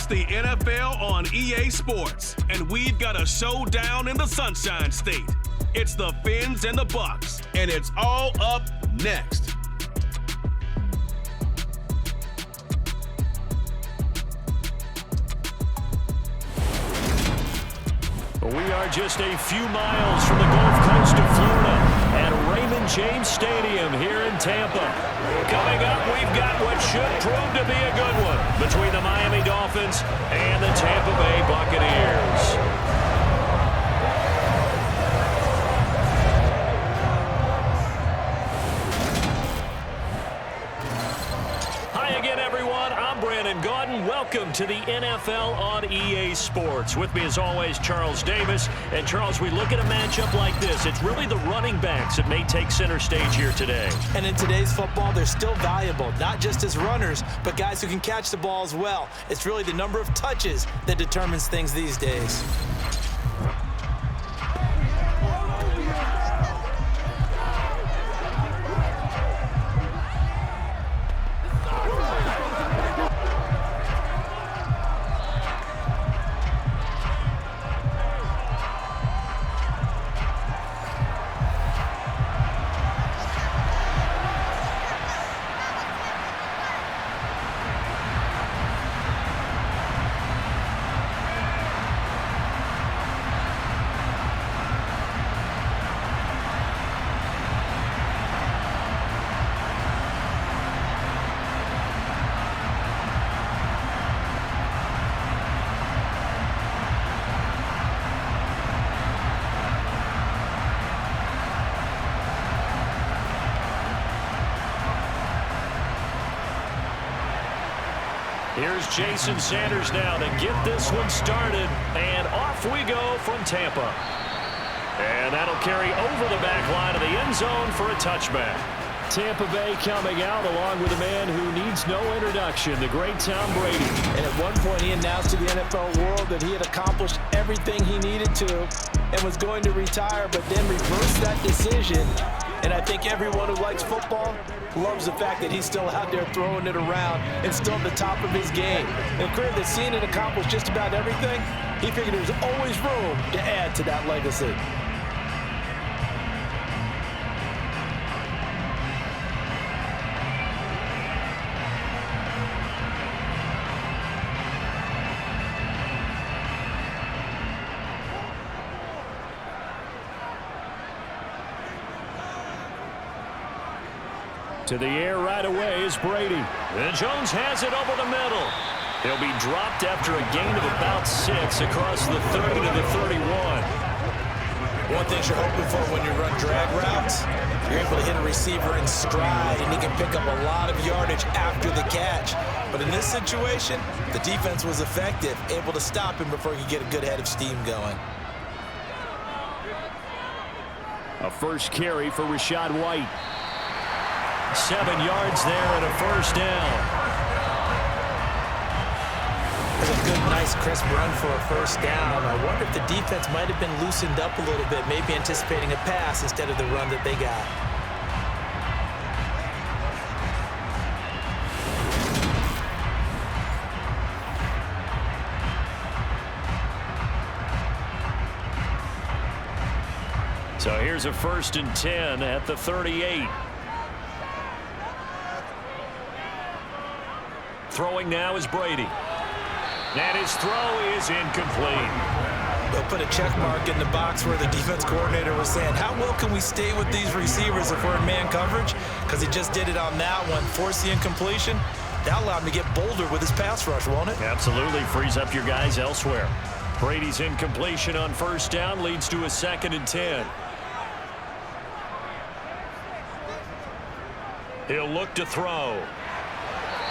It's the NFL on EA Sports, and we've got a showdown in the Sunshine State. It's the Fins and the Bucks, and it's all up next. We are just a few miles from the Gulf Coast of Florida at Raymond James Stadium here in Tampa. Coming up, we've got what should prove to be a good one between the Miami Dolphins and the Tampa Bay Buccaneers. Welcome to the NFL on EA Sports. With me as always, Charles Davis. And Charles, we look at a matchup like this. It's really the running backs that may take center stage here today. And in today's football, they're still valuable, not just as runners, but guys who can catch the ball as well. It's really the number of touches that determines things these days. Here's Jason Sanders now to get this one started, and off we go from Tampa. And that'll carry over the back line of the end zone for a touchback. Tampa Bay coming out along with a man who needs no introduction, the great Tom Brady. And at one point he announced to the NFL world that he had accomplished everything he needed to and was going to retire, but then reversed that decision. And I think everyone who likes football loves the fact that he's still out there throwing it around and still at the top of his game. And clearly seeing it accomplish just about everything, he figured there was always room to add to that legacy. To the air right away is Brady. And Jones has it over the middle. He'll be dropped after a gain of about 6 across the 30 to the 31. One thing you're hoping for when you run drag routes, you're able to hit a receiver in stride, and he can pick up a lot of yardage after the catch. But in this situation, the defense was effective, able to stop him before he could get a good head of steam going. A first carry for Rachaad White. 7 yards there and a first down. That's a good, nice, crisp run for a first down. I wonder if the defense might have been loosened up a little bit, maybe anticipating a pass instead of the run that they got. So here's a 1st and 10 at the 38. Throwing now is Brady. And his throw is incomplete. They'll put a check mark in the box where the defense coordinator was saying, how well can we stay with these receivers if we're in man coverage? Because he just did it on that one, forced the incompletion. That allowed him to get bolder with his pass rush, won't it? Absolutely. Frees up your guys elsewhere. Brady's incompletion on first down leads to a 2nd and 10. He'll look to throw.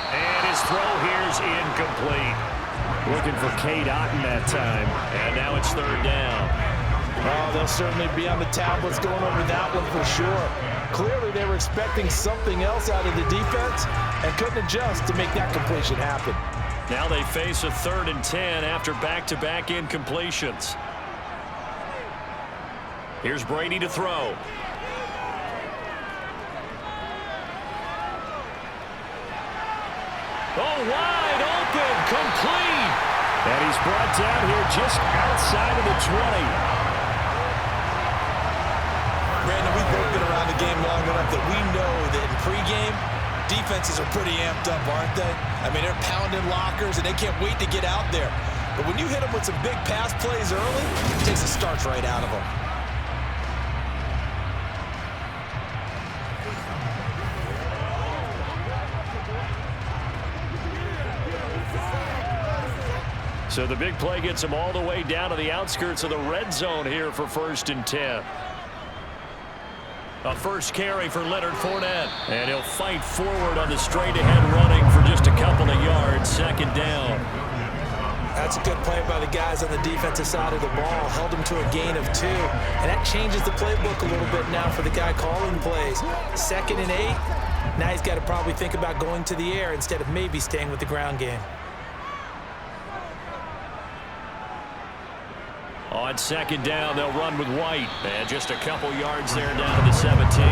And his throw here's incomplete. Looking for Cade Otton that time. And now it's 3rd down. Oh, they'll certainly be on the tablets going over that one for sure. Clearly they were expecting something else out of the defense and couldn't adjust to make that completion happen. Now they face a 3rd and 10 after back-to-back incompletions. Here's Brady to throw. Oh, wide open, complete. And he's brought down here just outside of the 20. Brandon, we've both been around the game long enough that we know that in pregame, defenses are pretty amped up, aren't they? I mean, they're pounding lockers, and they can't wait to get out there. But when you hit them with some big pass plays early, it takes the starch right out of them. So the big play gets him all the way down to the outskirts of the red zone here for 1st and 10. A first carry for Leonard Fournette. And he'll fight forward on the straight-ahead running for just a couple of yards. 2nd down. That's a good play by the guys on the defensive side of the ball. Held him to a gain of 2. And that changes the playbook a little bit now for the guy calling plays. 2nd and 8. Now he's got to probably think about going to the air instead of maybe staying with the ground game. On 2nd down, they'll run with White. And just a couple yards there down to the 17.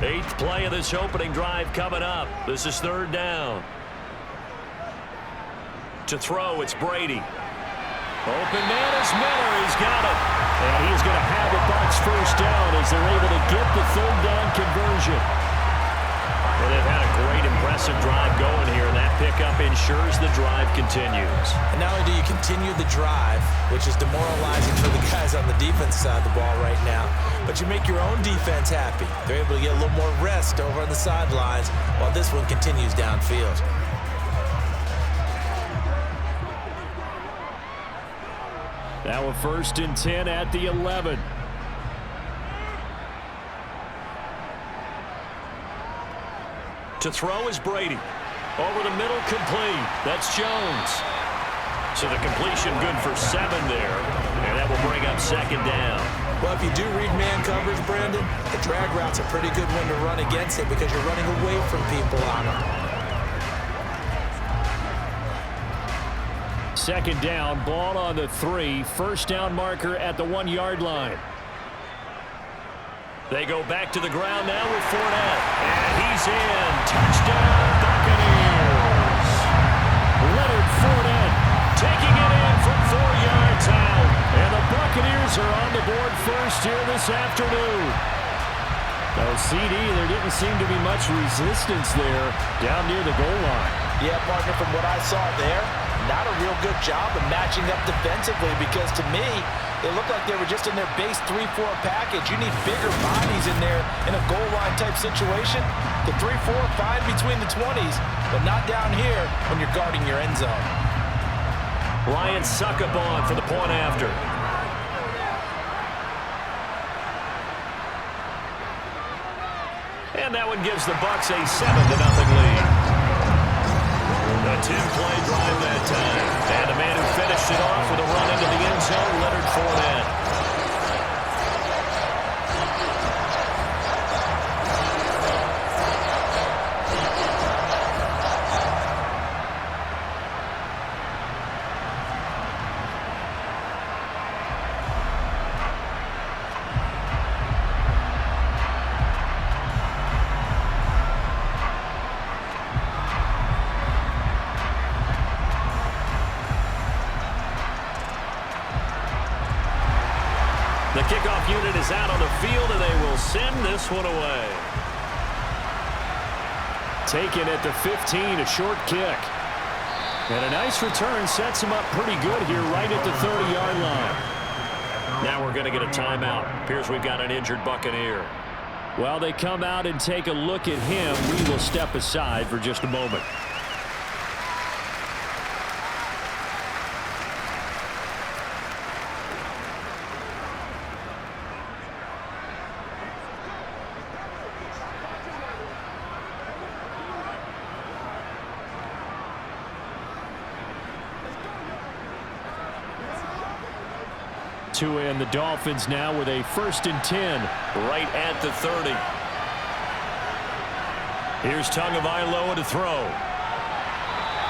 Eighth play of this opening drive coming up. This is 3rd down. To throw, it's Brady. Open man is Miller. He's got it. And he's going to have a Bucs first down as they're able to get the 3rd down conversion. Well, they've had a great, impressive drive going here, and that pickup ensures the drive continues. And not only do you continue the drive, which is demoralizing for the guys on the defense side of the ball right now, but you make your own defense happy. They're able to get a little more rest over on the sidelines while this one continues downfield. Now a 1st and 10 at the 11. To throw is Brady. Over the middle, complete. That's Jones. So the completion good for 7 there. And that will bring up 2nd down. Well, if you do read man coverage, Brandon, the drag route's a pretty good one to run against it because you're running away from people on them. 2nd down, ball on the 3. First down marker at the 1-yard line. They go back to the ground now with Fournette. And he's in. Touchdown, Buccaneers. Leonard Fournette taking it in from 4 yards out. And the Buccaneers are on the board first here this afternoon. Now, CD, there didn't seem to be much resistance there down near the goal line. Yeah, partner, from what I saw there, not a real good job of matching up defensively because to me, it looked like they were just in their base 3-4 package. You need bigger bodies in there in a goal line type situation. The 3-4 fine between the 20s, but not down here when you're guarding your end zone. Ryan Succop for the point after. And that one gives the Bucs a 7-0 lead. A 10-play drive that time. And the man who finished it off with a run into the end zone, Leonard Fournette. The kickoff unit is out on the field, and they will send this one away. Taken at the 15, a short kick. And a nice return sets him up pretty good here right at the 30-yard line. Now we're going to get a timeout. Appears we've got an injured Buccaneer. While they come out and take a look at him, we will step aside for just a moment. And the Dolphins now with a 1st and 10 right at the 30. Here's Tagovailoa to throw.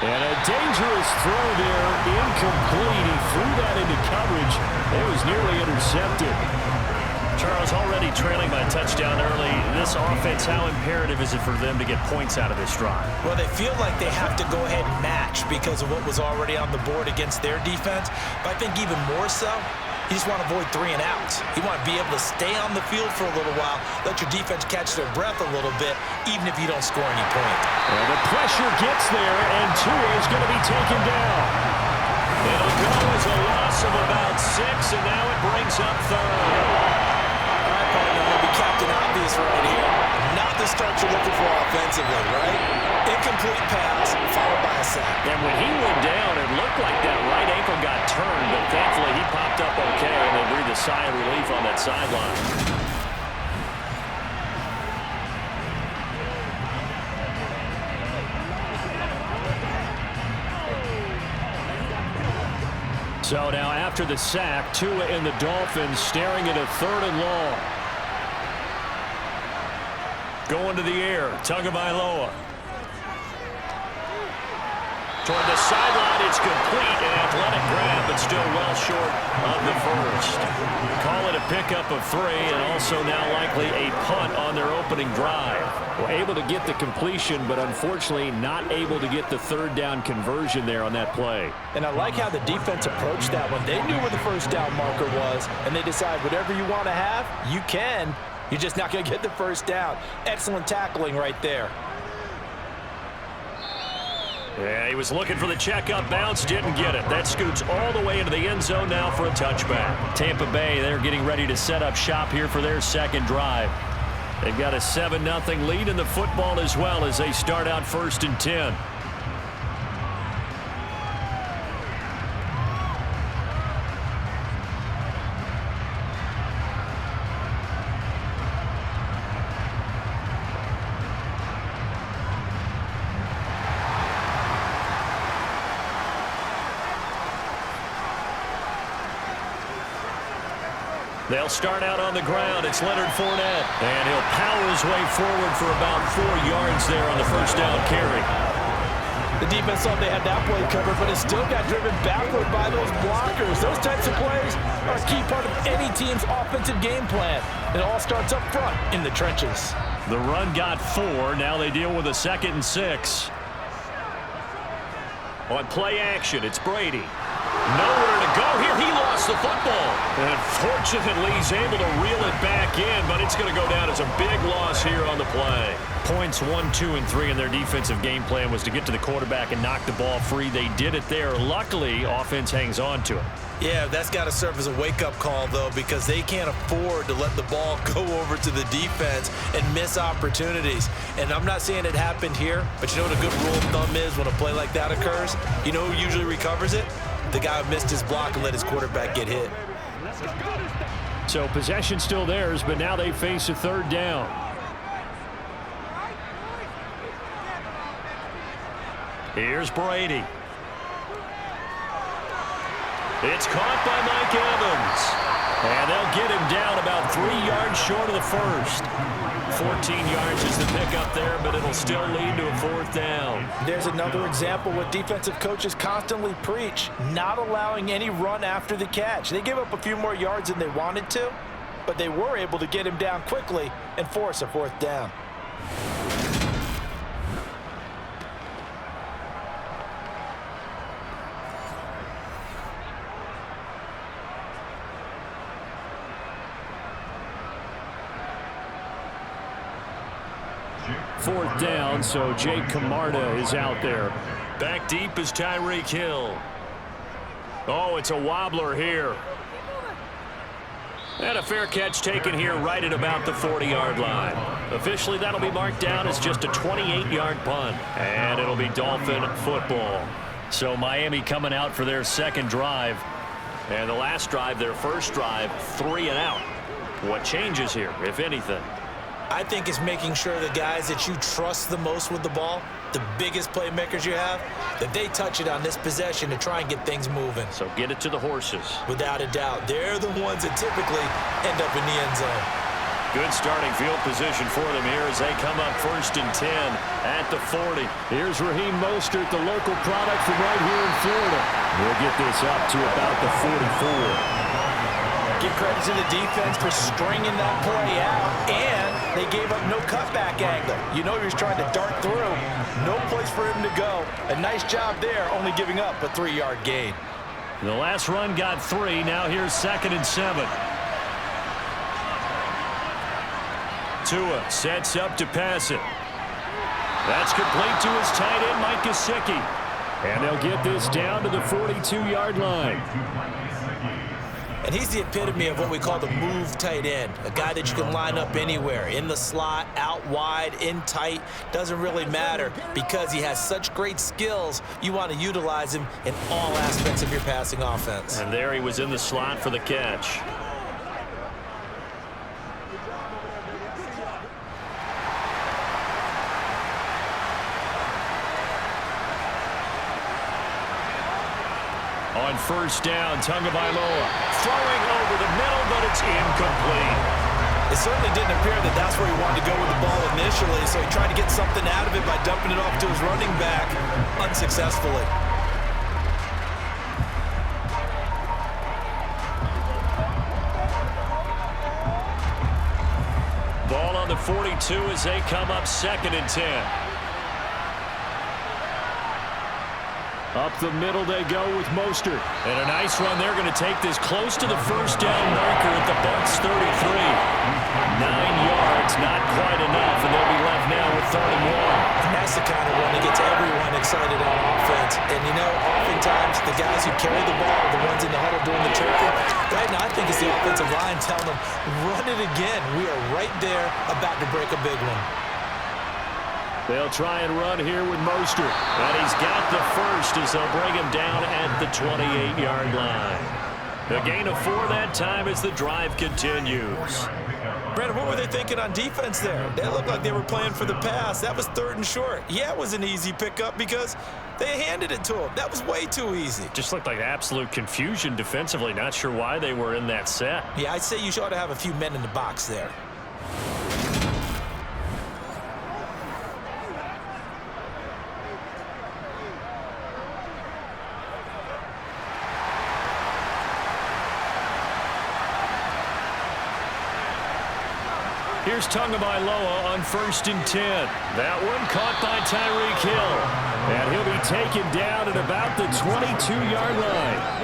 And a dangerous throw there, incomplete. He threw that into coverage. It was nearly intercepted. Charles, already trailing by a touchdown early. This offense, how imperative is it for them to get points out of this drive? Well, they feel like they have to go ahead and match because of what was already on the board against their defense. But I think even more so, you just want to avoid 3 and outs. You want to be able to stay on the field for a little while, let your defense catch their breath a little bit, even if you don't score any points. Well, the pressure gets there, and Tua is going to be taken down. It'll go as a loss of about 6, and now it brings up 3rd. Captain Obvious right here. Not the start you're looking for offensively, right? Incomplete pass, followed by a sack. And when he went down, it looked like that right ankle got turned, but thankfully he popped up okay, and they breathed a sigh of relief on that sideline. So now after the sack, Tua and the Dolphins staring at a 3rd and long. Going to the air, Tagovailoa. Toward the sideline, it's complete. An athletic grab, but still well short of the first. Call it a pickup of 3, and also now likely a punt on their opening drive. Well, able to get the completion, but unfortunately not able to get the 3rd down conversion there on that play. And I like how the defense approached that one. They knew where the 1st down marker was, and they decide whatever you want to have, you can. You're just not going to get the 1st down. Excellent tackling right there. Yeah, he was looking for the checkup bounce, didn't get it. That scoots all the way into the end zone now for a touchback. Tampa Bay, they're getting ready to set up shop here for their 2nd drive. They've got a 7-0 lead in the football as well as they start out 1st and 10. They'll start out on the ground. It's Leonard Fournette. And he'll power his way forward for about 4 yards there on the 1st down carry. The defense thought they had that play covered, but it still got driven backward by those blockers. Those types of plays are a key part of any team's offensive game plan. It all starts up front in the trenches. The run got 4. Now they deal with a 2nd and 6. On play action, it's Brady. Nowhere to go here. He lost the football. And fortunately, he's able to reel it back in, but it's going to go down as a big loss here on the play. Points 1, 2, and 3 in their defensive game plan was to get to the quarterback and knock the ball free. They did it there. Luckily, offense hangs on to it. Yeah, that's got to serve as a wake-up call, though, because they can't afford to let the ball go over to the defense and miss opportunities. And I'm not saying it happened here, but you know what a good rule of thumb is when a play like that occurs? You know who usually recovers it? The guy who missed his block and let his quarterback get hit. So possession still theirs, but now they face a 3rd down. Here's Brady. It's caught by Mike Evans. And they'll get him down about 3 yards short of the 1st. 14 yards is the pickup there, but it'll still lead to a 4th down. There's another example what defensive coaches constantly preach, not allowing any run after the catch. They gave up a few more yards than they wanted to, but they were able to get him down quickly and force a 4th down. Fourth down, so Jake Camarda is out there. Back deep is Tyreek Hill. Oh, it's a wobbler here. And a fair catch taken here right at about the 40-yard line. Officially, that'll be marked down as just a 28-yard punt. And it'll be Dolphin football. So Miami coming out for their 2nd drive. And the last drive, their 1st drive, 3 and out. What changes here, if anything? I think it's making sure the guys that you trust the most with the ball, the biggest playmakers you have, that they touch it on this possession to try and get things moving. So get it to the horses. Without a doubt. They're the ones that typically end up in the end zone. Good starting field position for them here as they come up 1st and 10 at the 40. Here's Raheem Mostert, the local product from right here in Florida. He'll get this up to about the 44. Give credit to the defense for stringing that play out, and they gave up no cutback angle. You know he was trying to dart through. No place for him to go. A nice job there, only giving up a 3-yard gain. The last run got 3. Now here's 2nd and 7. Tua sets up to pass it. That's complete to his tight end, Mike Gesicki. And they'll get this down to the 42-yard line. And he's the epitome of what we call the move tight end, a guy that you can line up anywhere, in the slot, out wide, in tight, doesn't really matter because he has such great skills. You want to utilize him in all aspects of your passing offense. And there he was in the slot for the catch. On 1st down, Tagovailoa throwing over the middle, but it's incomplete. It certainly didn't appear that that's where he wanted to go with the ball initially, so he tried to get something out of it by dumping it off to his running back unsuccessfully. Ball on the 42 as they come up 2nd and 10. Up the middle they go with Mostert. And a nice run. They're going to take this close to the 1st down marker at the Bucs 33. 9 yards, not quite enough, and they'll be left now with 3rd and 1. And that's the kind of run that gets everyone excited on offense. And, you know, oftentimes the guys who carry the ball are the ones in the huddle doing the choking. Right now, I think it's the offensive line telling them, run it again. We are right there about to break a big one. They'll try and run here with Mostert. And he's got the 1st as they'll bring him down at the 28-yard line. A gain of 4 that time as the drive continues. Brandon, what were they thinking on defense there? They looked like they were playing for the pass. That was 3rd and short. Yeah, it was an easy pickup because they handed it to him. That was way too easy. Just looked like absolute confusion defensively. Not sure why they were in that set. Yeah, I'd say you ought to have a few men in the box there. Here's Tagovailoa on 1st and 10. That one caught by Tyreek Hill. And he'll be taken down at about the 22-yard line.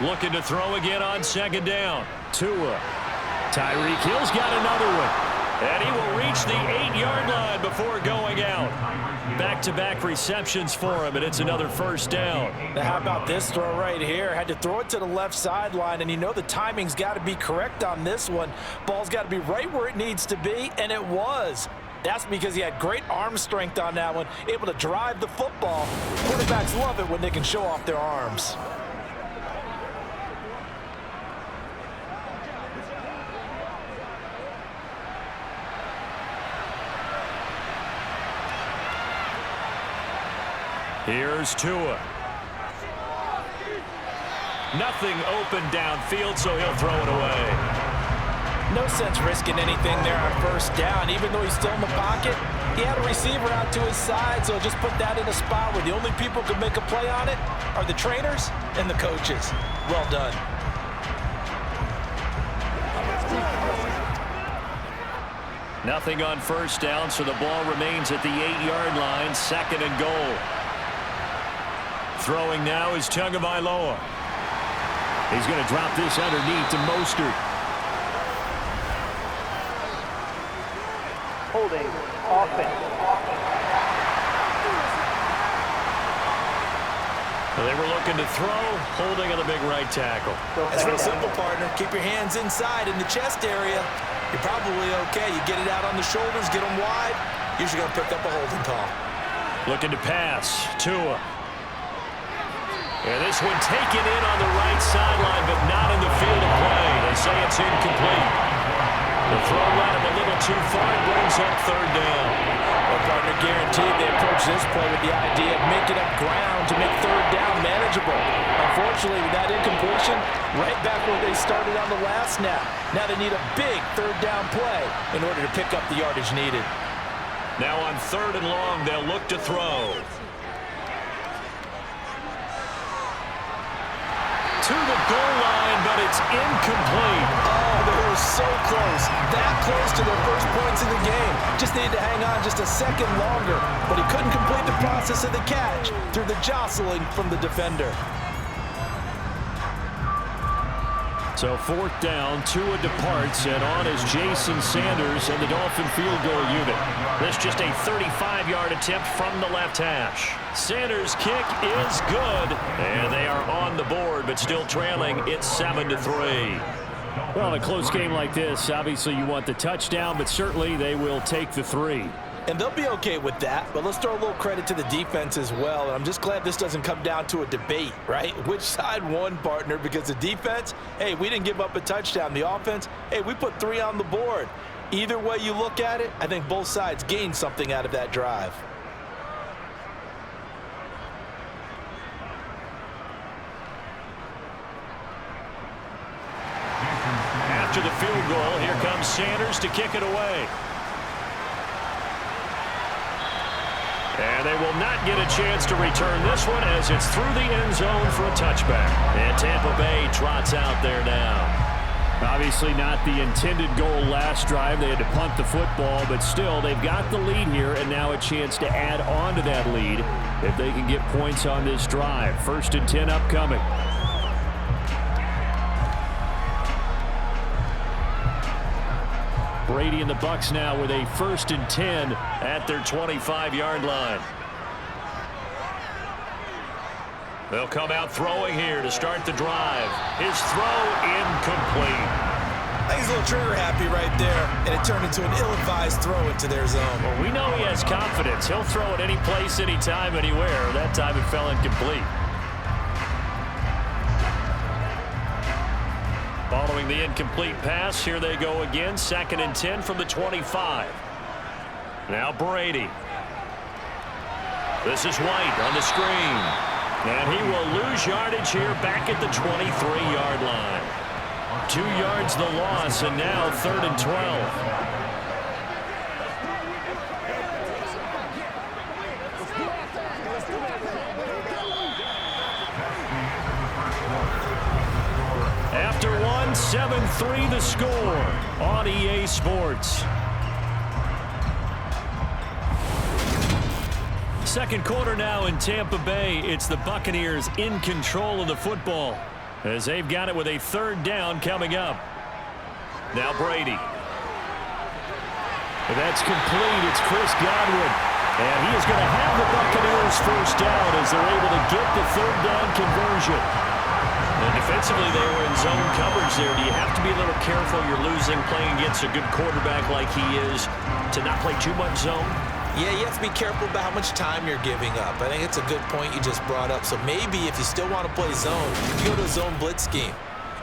Looking to throw again on 2nd down. Tua. Tyreek Hill's got another one. And he will reach the 8-yard line before going out. Back-to-back receptions for him, and it's another 1st down. Now, how about this throw right here? Had to throw it to the left sideline, and you know the timing's got to be correct on this one. Ball's got to be right where it needs to be, and it was. That's because he had great arm strength on that one, able to drive the football. Quarterbacks love it when they can show off their arms. Here's Tua. Nothing open downfield, so he'll throw it away. No sense risking anything there on 1st down. Even though he's still in the pocket, he had a receiver out to his side, so just put that in a spot where the only people who can make a play on it are the trainers and the coaches. Well done. Nothing on 1st down, so the ball remains at the 8-yard line, 2nd and goal. Throwing now is Tagovailoa. He's going to drop this underneath to Mostert. Holding offense. They were looking to throw, holding on the big right tackle. That's real simple, partner. Keep your hands inside in the chest area. You're probably okay. You get it out on the shoulders, get them wide. Usually going to pick up a holding call. Looking to pass. Tua. And this one taken in on the right sideline, but not in the field of play. They say it's incomplete. The throw led him a little too far. It brings up third down. Well, partner, guaranteed they approach this play with the idea of making up ground to make third down manageable. Unfortunately, with that incompletion, right back where they started on the last snap. Now they need a big third down play in order to pick up the yardage needed. Now on 3rd and long, they'll look to throw. To the goal line, but it's incomplete. Oh, they were so close. That close to their first points in the game. Just needed to hang on just a second longer, but he couldn't complete the process of the catch through the jostling from the defender. So 4th down, Tua departs, and on is Jason Sanders and the Dolphin field goal unit. This just a 35-yard attempt from the left hash. Sanders' kick is good, and they are on the board, but still trailing. It's 7-3. Well, in a close game like this, obviously you want the touchdown, but certainly they will take the 3. And they'll be okay with that, but let's throw a little credit to the defense as well. And I'm just glad this doesn't come down to a debate, right? Which side won, partner? Because the defense, hey, we didn't give up a touchdown. The offense, hey, we put 3 on the board. Either way you look at it, I think both sides gained something out of that drive. After the field goal, here comes Sanders to kick it away. And they will not get a chance to return this one as it's through the end zone for a touchback. And Tampa Bay trots out there now. Obviously not the intended goal last drive. They had to punt the football, but still they've got the lead here and now a chance to add on to that lead if they can get points on this drive. 1st and 10 upcoming. Brady and the Bucs now with a 1st and 10 at their 25-yard line. They'll come out throwing here to start the drive. His throw incomplete. I think he's a little trigger happy right there, and it turned into an ill-advised throw into their zone. Well, we know he has confidence. He'll throw it any place, anytime, anywhere. That time it fell incomplete. Following the incomplete pass, here they go again. 2nd and 10 from the 25. Now Brady. This is White on the screen. And he will lose yardage here back at the 23-yard line. 2 yards the loss, and now 3rd and 12. After 7-3 the score on EA Sports. Second quarter now in Tampa Bay. It's the Buccaneers in control of the football as they've got it with a 3rd down coming up. Now Brady. That's complete. It's Chris Godwin. And he is going to have the Buccaneers 1st down as they're able to get the 3rd down conversion. And defensively, they were in zone coverage there. Do you have to be a little careful? You're losing, playing against a good quarterback like he is, to not play too much zone? Yeah, you have to be careful about how much time you're giving up. I think it's a good point you just brought up. So maybe if you still want to play zone, you go to a zone blitz scheme.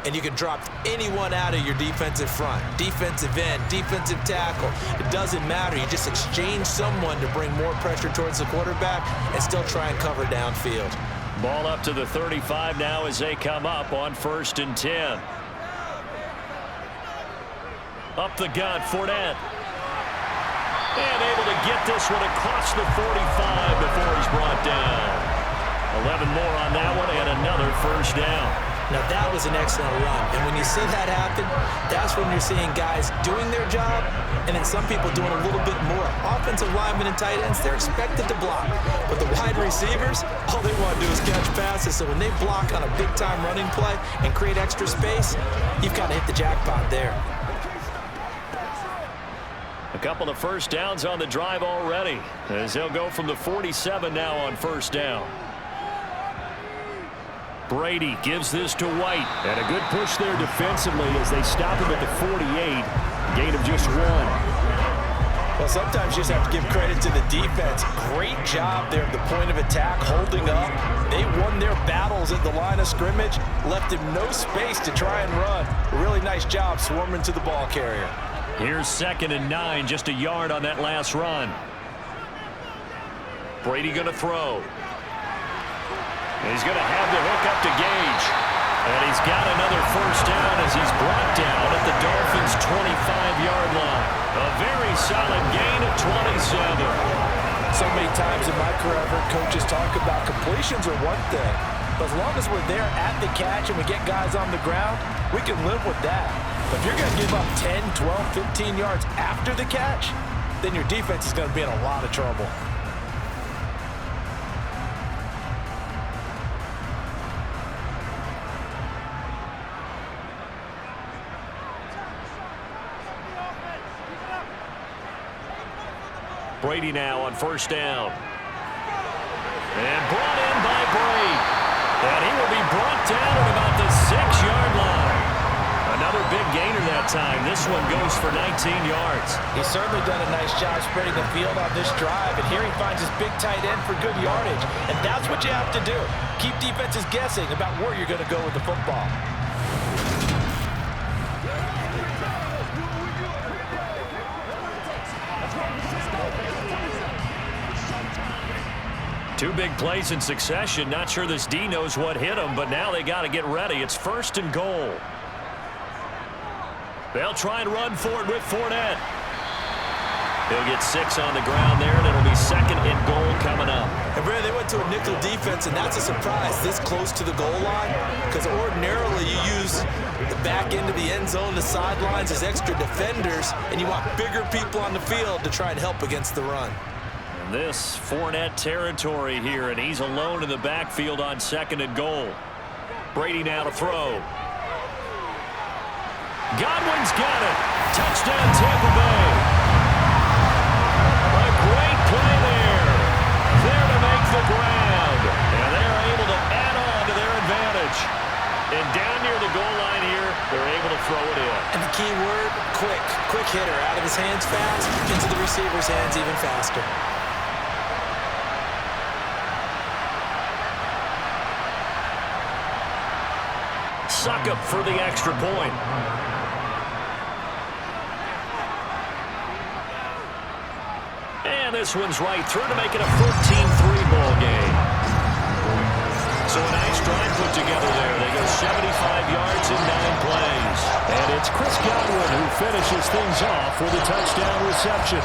And you can drop anyone out of your defensive front, defensive end, defensive tackle. It doesn't matter. You just exchange someone to bring more pressure towards the quarterback and still try and cover downfield. Ball up to the 35 now as they come up on 1st and 10. Up the gut, Fournette. And able to get this one across the 45 before he's brought down. 11 more on that one and another 1st down. Now, that was an excellent run. And when you see that happen, that's when you're seeing guys doing their job and then some people doing a little bit more. Offensive linemen and tight ends, they're expected to block. But the wide receivers, all they want to do is catch passes. So when they block on a big-time running play and create extra space, you've got to hit the jackpot there. A couple of 1st downs on the drive already as they'll go from the 47 now on 1st down. Brady gives this to White. And a good push there defensively as they stop him at the 48. Gain of just 1. Well, sometimes you just have to give credit to the defense. Great job there at the point of attack, holding up. They won their battles at the line of scrimmage, left him no space to try and run. A really nice job swarming to the ball carrier. Here's 2nd and 9, just a yard on that last run. Brady going to throw. He's going to have the hook up to Gage. And he's got another first down as he's brought down at the Dolphins' 25-yard line. A very solid gain of 27. So many times in my career, I've heard coaches talk about completions are one thing, but as long as we're there at the catch and we get guys on the ground, we can live with that. But if you're going to give up 10, 12, 15 yards after the catch, then your defense is going to be in a lot of trouble. Brady now on first down. And brought in by Brady. And he will be brought down at about the 6-yard line. Another big gainer that time. This one goes for 19 yards. He's certainly done a nice job spreading the field on this drive. And here he finds his big tight end for good yardage. And that's what you have to do. Keep defenses guessing about where you're going to go with the football. Two big plays in succession. Not sure this D knows what hit him, but now they got to get ready. It's 1st and goal. They'll try and run for it with Fournette. He'll get 6 on the ground there, and it'll be 2nd and goal coming up. And Brad, they went to a nickel defense, and that's a surprise this close to the goal line, because ordinarily you use the back end of the end zone, the sidelines as extra defenders, and you want bigger people on the field to try and help against the run. This Fournette territory here, and he's alone in the backfield on 2nd and goal. Brady now to throw. Godwin's got it. Touchdown, Tampa Bay. A great play there. There to make the ground. And they're able to add on to their advantage. And down near the goal line here, they're able to throw it in. And the key word, quick. Quick hitter. Out of his hands fast, into the receiver's hands even faster. Suck up for the extra point. And this one's right through to make it a 14-3 ball game. So a nice drive put together there. They go 75 yards in 9 plays. And it's Chris Godwin who finishes things off with a touchdown reception.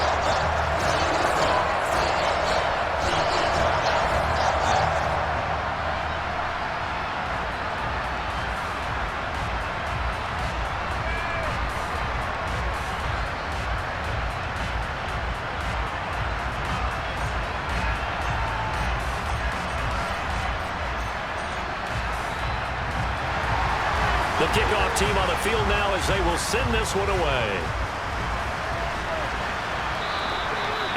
The kickoff team on the field now as they will send this one away.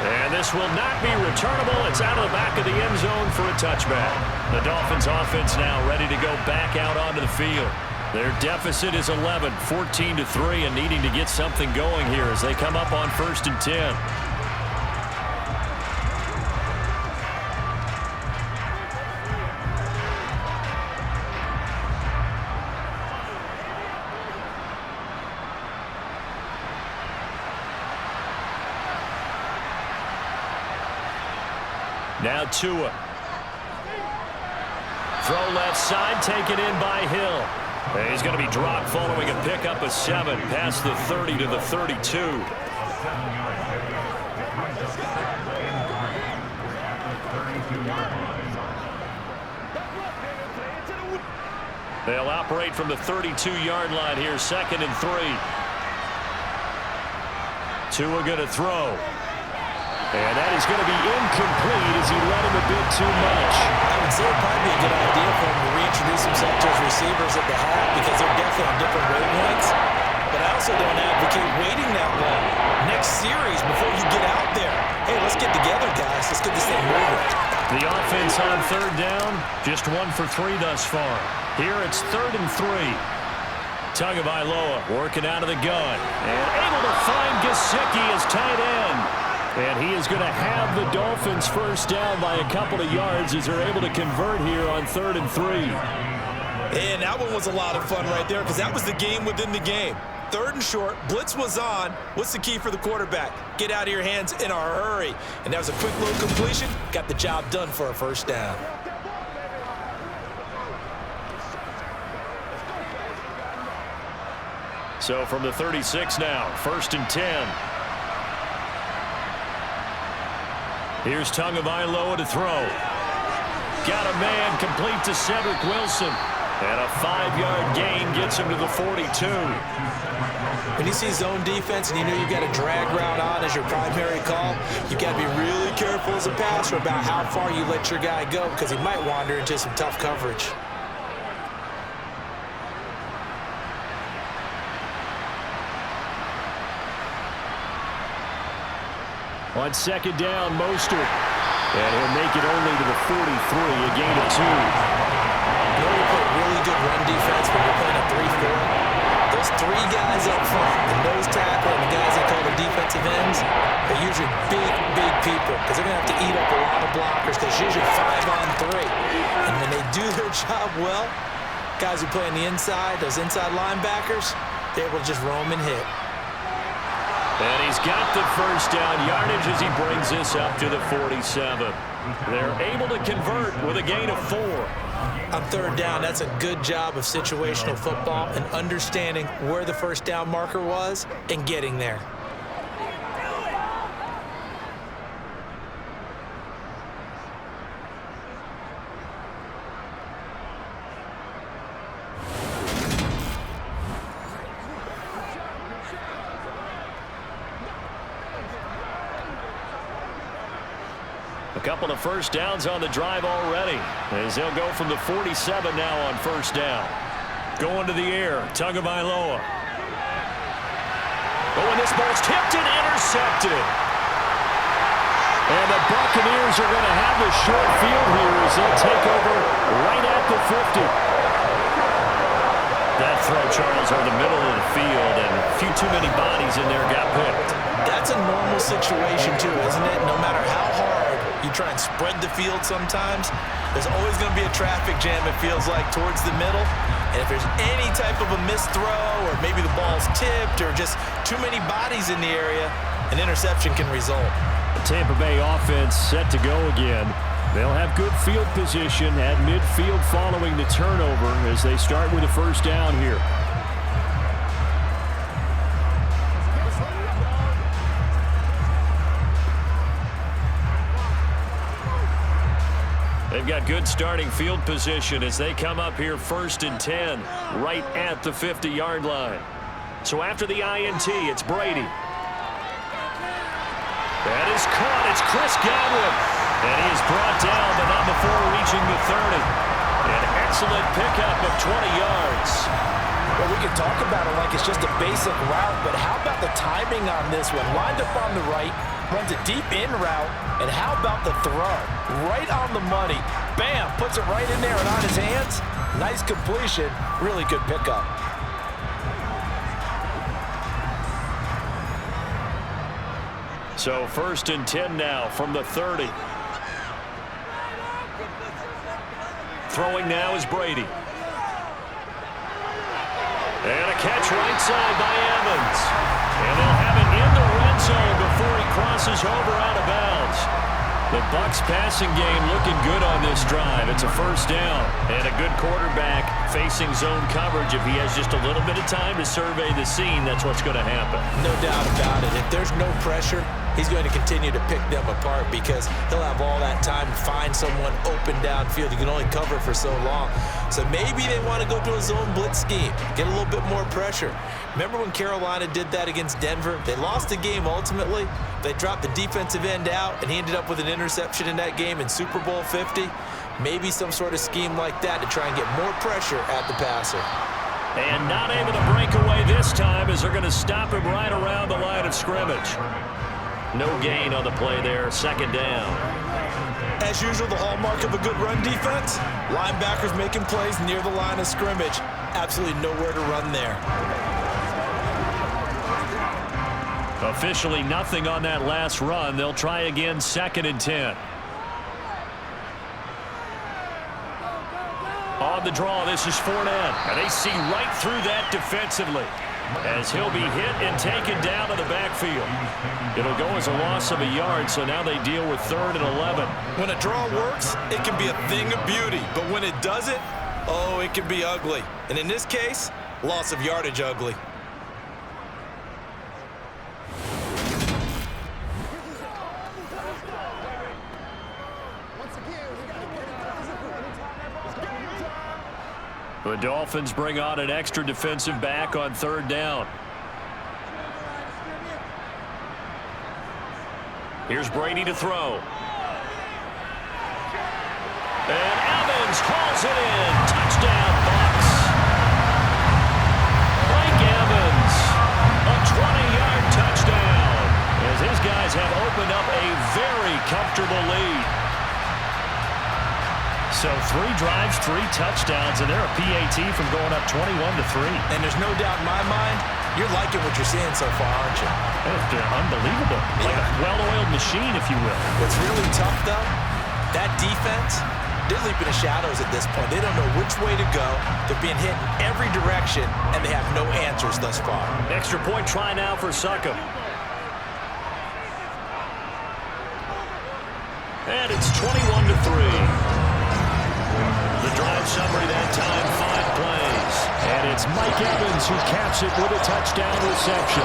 And this will not be returnable. It's out of the back of the end zone for a touchback. The Dolphins offense now ready to go back out onto the field. Their deficit is 11, 14-3, and needing to get something going here as they come up on 1st and 10. Now Tua. Throw left side, taken in by Hill. And he's going to be dropped following a pickup of 7 past the 30 to the 32. They'll operate from the 32-yard line here, 2nd and 3. Tua going to throw. And that is going to be incomplete as he led him a bit too much. I would say it'd probably be a good idea for him to reintroduce himself to his receivers at the half because they're definitely on different wavelengths. But I also don't advocate waiting that long. Next series, before you get out there, hey, let's get together, guys. Let's get this thing moving. The offense on 3rd down, just 1 for 3 thus far. Here it's 3rd and 3. Tagovailoa working out of the gun. And able to find Gesicki as tight end. And he is going to have the Dolphins first down by a couple of yards as they're able to convert here on 3rd and 3. And that one was a lot of fun right there because that was the game within the game. 3rd and short, blitz was on. What's the key for the quarterback? Get out of your hands in a hurry. And that was a quick little completion. Got the job done for a first down. So from the 36 now, 1st and 10. Here's Tagovailoa to throw. Got a man complete to Cedric Wilson. And a 5-yard gain gets him to the 42. When you see zone defense and you know you've got a drag route on as your primary call, you've got to be really careful as a passer about how far you let your guy go because he might wander into some tough coverage. On 2nd down, Mostert. And he'll make it only to the 43, a gain of 2. You know you play really good run defense when you're playing a 3-4. Those 3 guys up front, the nose tackle and the guys they call the defensive ends, they're usually big people because they're going to have to eat up a lot of blockers because it's usually 5-on-3. And when they do their job well, guys who play on the inside, those inside linebackers, they're able to just roam and hit. And he's got the first down yardage as he brings this up to the 47. They're able to convert with a gain of 4. On 3rd down, that's a good job of situational football and understanding where the first down marker was and getting there. A couple of first downs on the drive already as they'll go from the 47 now on first down. Going to the air, Tagovailoa. Oh, and this ball's tipped and intercepted. And the Buccaneers are going to have the short field here as they'll take over right at the 50. That throw, Charles, over the middle of the field, and a few too many bodies in there got picked. That's a normal situation, too, isn't it? No matter how hard you try and spread the field sometimes, there's always going to be a traffic jam, it feels like, towards the middle. And if there's any type of a missed throw or maybe the ball's tipped or just too many bodies in the area, an interception can result. The Tampa Bay offense set to go again. They'll have good field position at midfield following the turnover as they start with a first down here. They've got good starting field position as they come up here 1st and 10, right at the 50-yard line. So after the INT, it's Brady. That is caught. It's Chris Godwin. And he is brought down, but not before reaching the 30. An excellent pickup of 20 yards. Well, we can talk about it like it's just a basic route, but how about the timing on this one? Lined up on the right, runs a deep in route, and how about the throw? Right on the money. Bam, puts it right in there and on his hands. Nice completion, really good pickup. So 1st and 10 now from the 30. Throwing now is Brady. And a catch right side by Evans. And they'll have it in the red zone before he crosses over out of bounds. The Bucs passing game looking good on this drive. It's a first down. And a good quarterback facing zone coverage. If he has just a little bit of time to survey the scene, that's what's going to happen. No doubt about it. If there's no pressure, he's going to continue to pick them apart because he'll have all that time to find someone open downfield. You can only cover for so long. So maybe they want to go to a zone blitz scheme, get a little bit more pressure. Remember when Carolina did that against Denver? They lost the game ultimately. They dropped the defensive end out, and he ended up with an interception in that game in Super Bowl 50. Maybe some sort of scheme like that to try and get more pressure at the passer. And not able to break away this time as they're going to stop him right around the line of scrimmage. No gain on the play there, 2nd down. As usual, the hallmark of a good run defense, linebackers making plays near the line of scrimmage. Absolutely nowhere to run there. Officially nothing on that last run. They'll try again, 2nd and 10. On the draw, this is Fournette. And they see right through that defensively as he'll be hit and taken down to the backfield. It'll go as a loss of a yard, so now they deal with 3rd and 11. When a draw works, it can be a thing of beauty. But when it doesn't, oh, it can be ugly. And in this case, loss of yardage ugly. The Dolphins bring on an extra defensive back on 3rd down. Here's Brady to throw. And Evans hauls it in. Touchdown, Bucs. Mike Evans, a 20-yard touchdown, as his guys have opened up a very comfortable lead. So 3 drives, 3 touchdowns, and they're a PAT from going up 21-3. And there's no doubt in my mind, you're liking what you're seeing so far, aren't you? They're unbelievable. Yeah. Like a well-oiled machine, if you will. What's really tough, though, that defense, they're leaping the shadows at this point. They don't know which way to go. They're being hit in every direction, and they have no answers thus far. Extra point try now for Succop. And it's 21-3. The drive summary that time, 5 plays. And it's Mike Evans who caps it with a touchdown reception.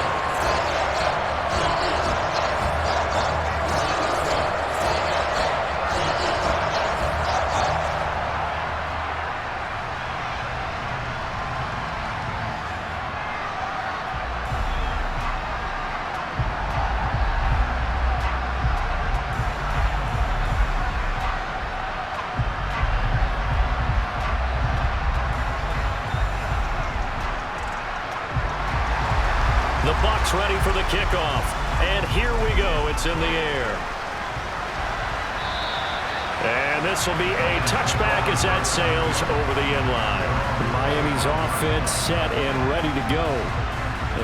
The Bucs ready for the kickoff. And here we go. It's in the air. And this will be a touchback as that sails over the end line. Miami's offense set and ready to go.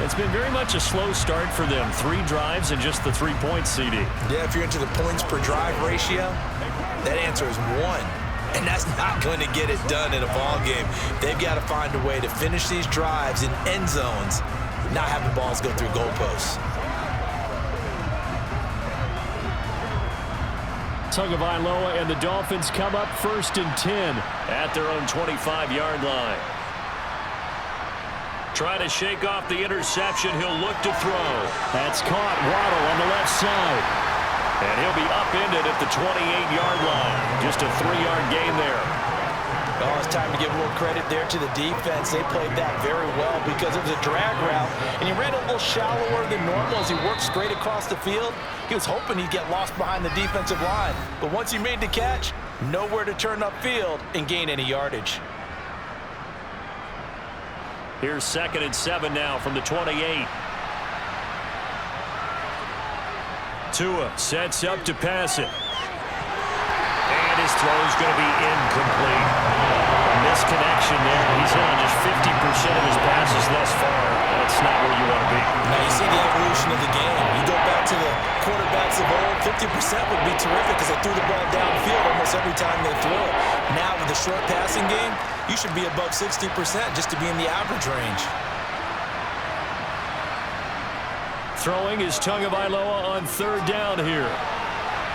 It's been very much a slow start for them. 3 drives and just the 3 points, CD. Yeah, if you're into the points per drive ratio, that answer is 1. And that's not going to get it done in a ball game. They've got to find a way to finish these drives in end zones, not having balls go through goalposts. Tagovailoa and the Dolphins come up 1st and 10 at their own 25-yard line. Try to shake off the interception. He'll look to throw. That's caught. Waddle on the left side. And he'll be upended at the 28-yard line. Just a 3-yard gain there. Oh, it's time to give a little credit there to the defense. They played that very well because it was a drag route, and he ran a little shallower than normal as he worked straight across the field. He was hoping he'd get lost behind the defensive line, but once he made the catch, nowhere to turn upfield and gain any yardage. Here's 2nd and 7 now from the 28. Tua sets up to pass it. And his throw's going to be incomplete. A misconnection there. He's hit on just 50% of his passes thus far. That's not where you want to be. Now you see the evolution of the game. You go back to the quarterbacks of old, 50% would be terrific because they threw the ball downfield almost every time they throw it. Now with the short passing game, you should be above 60% just to be in the average range. Throwing is Tagovailoa on 3rd down here.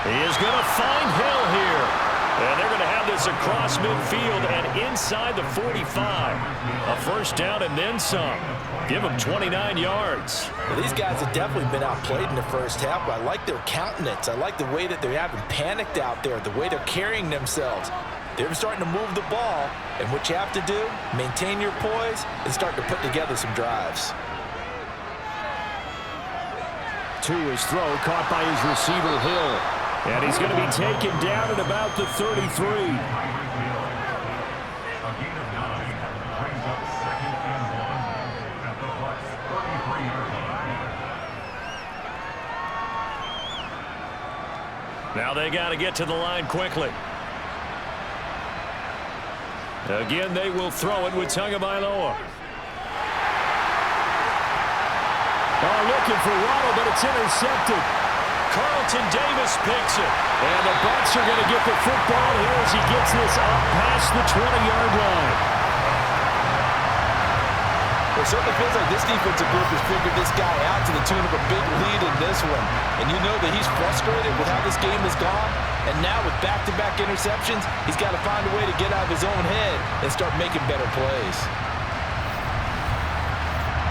He is going to find Hill here. And they're going to have this across midfield and inside the 45. A 1st down and then some. Give them 29 yards. Well, these guys have definitely been outplayed in the first half, but I like their countenance. I like the way that they haven't panicked out there, the way they're carrying themselves. They're starting to move the ball, and what you have to do, maintain your poise and start to put together some drives. To his throw, caught by his receiver, Hill. And he's going to be taken down at about the 33. Now they got to get to the line quickly. Again, they will throw it with Tagovailoa. Oh, look looking for Waddle, but it's intercepted. Carlton Davis picks it. And the Bucs are going to get the football here as he gets this up past the 20-yard line. It certainly feels like this defensive group has figured this guy out to the tune of a big lead in this one. And you know that he's frustrated with how this game has gone. And now with back-to-back interceptions, he's got to find a way to get out of his own head and start making better plays.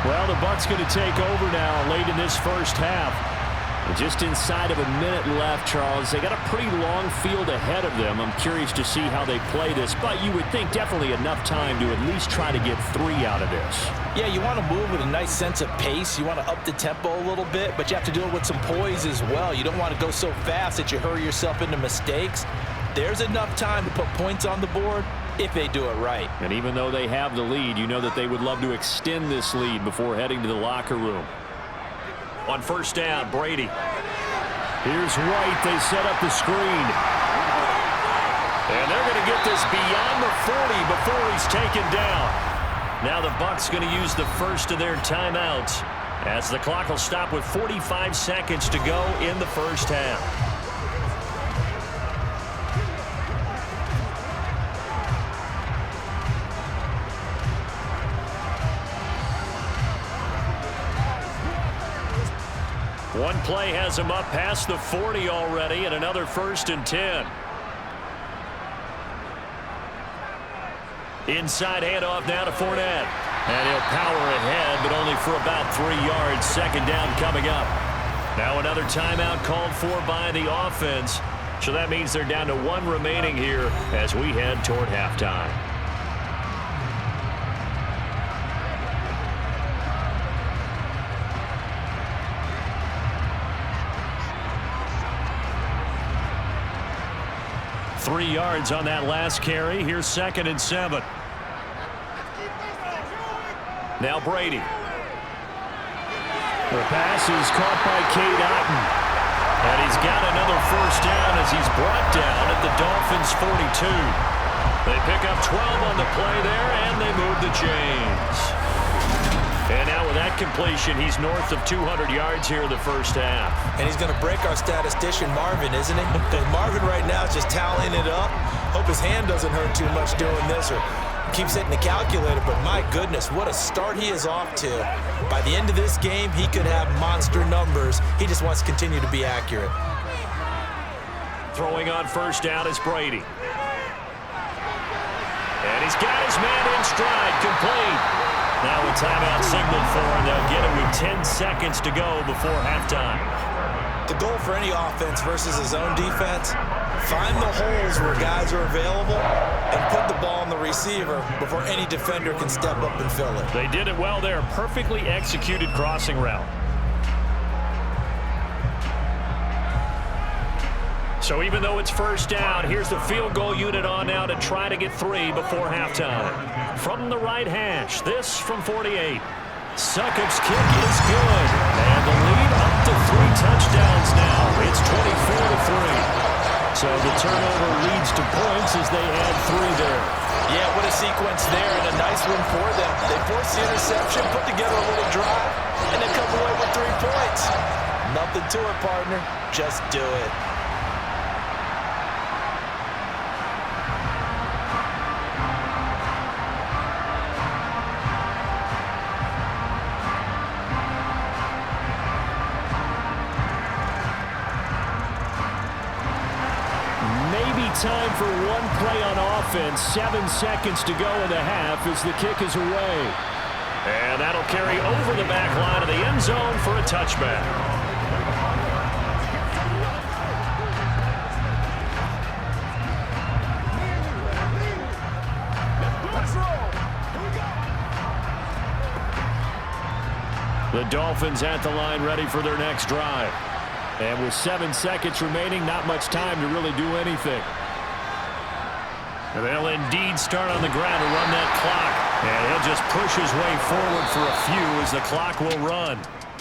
Well, the Bucs going to take over now late in this first half. And just inside of a minute left, Charles. They got a pretty long field ahead of them. I'm curious to see how they play this, but you would think definitely enough time to at least try to get 3 out of this. Yeah, you want to move with a nice sense of pace. You want to up the tempo a little bit, but you have to do it with some poise as well. You don't want to go so fast that you hurry yourself into mistakes. There's enough time to put points on the board if they do it right. And even though they have the lead, you know that they would love to extend this lead before heading to the locker room. On first down, Brady. Here's White. They set up the screen. And they're going to get this beyond the 40 before he's taken down. Now the Bucs going to use the first of their timeouts as the clock will stop with 45 seconds to go in the first half. One play has him up past the 40 already, and another 1st and 10. Inside handoff now to Fournette. And he'll power ahead, but only for about 3 yards. Second down coming up. Now another timeout called for by the offense. So that means they're down to 1 remaining here as we head toward halftime. Three yards on that last carry. Here's 2nd and 7. Now Brady. The pass is caught by Cade Otton. And he's got another first down as he's brought down at the Dolphins' 42. They pick up 12 on the play there, and they move the chains. And now with that completion, he's north of 200 yards here in the first half. And he's going to break our statistician Marvin, isn't he? Because Marvin right now is just tallying it up. Hope his hand doesn't hurt too much doing this or keeps hitting the calculator. But my goodness, what a start he is off to. By the end of this game, he could have monster numbers. He just wants to continue to be accurate. Throwing on first down is Brady. And he's got his man in stride, complete. Now a timeout signaled for, and they'll get it with 10 seconds to go before halftime. The goal for any offense versus his own defense, find the holes where guys are available and put the ball on the receiver before any defender can step up and fill it. They did it well there. Perfectly executed crossing route. So even though it's first down, here's the field goal unit on now to try to get 3 before halftime. From the right hash, this from 48. Succop's kick is good. And the lead up to 3 touchdowns now. It's 24-3. So the turnover leads to points as they add 3 there. Yeah, what a sequence there, and a nice one for them. They force the interception, put together a little drive, and then come away with 3 points. Nothing to it, partner. Just do it. Time for one play on offense. 7 seconds to go in the half as the kick is away. And that'll carry over the back line of the end zone for a touchback. The Dolphins at the line ready for their next drive. And with 7 seconds remaining, not much time to really do anything. They'll indeed start on the ground to run that clock. And he'll just push his way forward for a few as the clock will run.